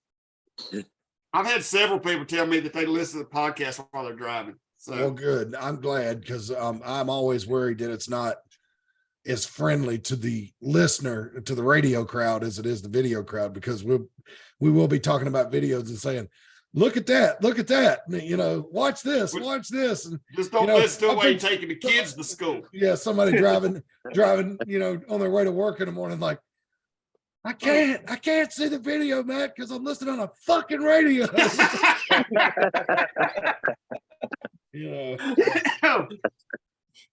I've had several people tell me that they listen to the podcast while they're driving. So Well, good. I'm glad, because I'm always worried that it's not as friendly to the listener, to the radio crowd, as it is the video crowd, because we will be talking about videos and saying, look at that, watch this, and just don't listen to it while you're taking the kids to school. yeah, somebody driving, on their way to work in the morning, like, I can't see the video, Matt, because I'm listening on a fucking radio.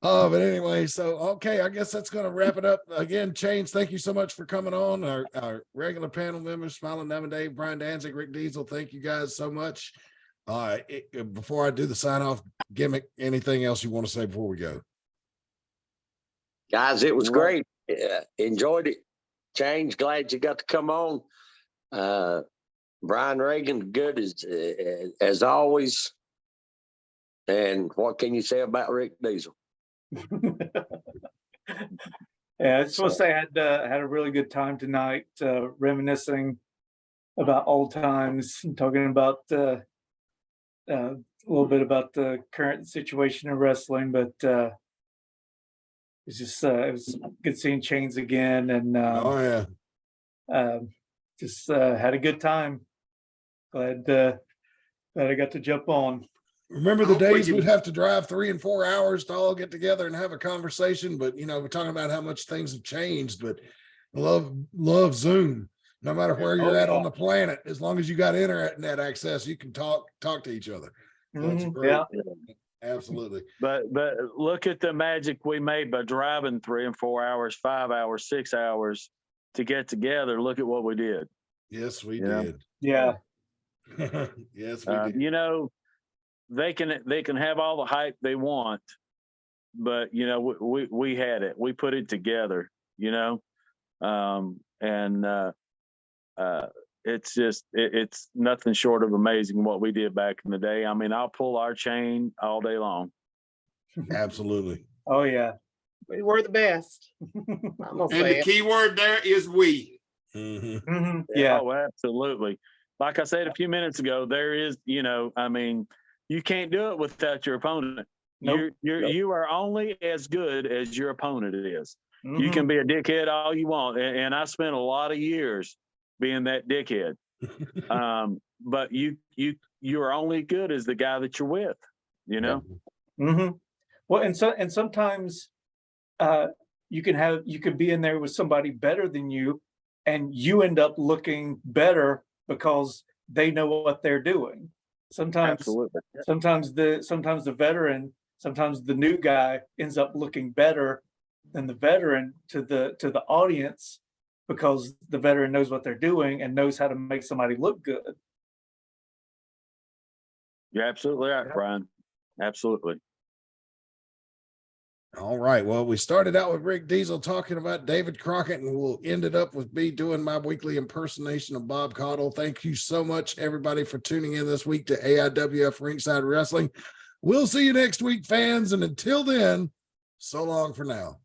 But anyway, so okay, I guess that's going to wrap it up. Again, Chainz, thank you so much for coming on. Our regular panel members, Smiling Diamond Dave, Brian Danzig, Rick Diesel, thank you guys so much. Before I do the sign off gimmick, anything else you want to say before we go? Guys, it was great. Enjoyed it. Chainz, glad you got to come on. Brian Reagan, good as always. And what can you say about Rick Diesel? Yeah, I just want to say I had a really good time tonight, reminiscing about old times and talking about a little bit about the current situation in wrestling. But it's just it was good seeing Chainz again, and just had a good time. Glad I got to jump on. Remember the days we'd have to drive 3 and 4 hours to all get together and have a conversation, but we're talking about how much things have changed, but love Zoom. No matter where you're at on the planet, as long as you got internet access, you can talk to each other. So that's great. Yeah. Absolutely. But look at the magic we made by driving 3 and 4 hours, 5 hours, 6 hours to get together. Look at what we did. Yes, we did. Yeah. Yes, we did. They can have all the hype they want, but we had it. We put it together. It's just it's nothing short of amazing what we did back in the day. I mean, I'll pull our chain all day long. Absolutely. Oh yeah. We were the best. And the key word there is we. Mm-hmm. Mm-hmm. Yeah. Oh, absolutely. Like I said a few minutes ago, there is, I mean, you can't do it without your opponent. Nope. You are only as good as your opponent is. Mm-hmm. You can be a dickhead all you want. And I spent a lot of years being that dickhead. But you are only good as the guy that you're with, Mm-hmm. Well, and sometimes you could be in there with somebody better than you, and you end up looking better because they know what they're doing. Sometimes the veteran, sometimes the new guy ends up looking better than the veteran to the audience, because the veteran knows what they're doing and knows how to make somebody look good. You're absolutely right, Brian. Absolutely. All right. Well, we started out with Rick Diesel talking about David Crockett, and we'll end it up with me doing my weekly impersonation of Bob Caudle. Thank you so much, everybody, for tuning in this week to AIWF Ringside Wrestling. We'll see you next week, fans. And until then, so long for now.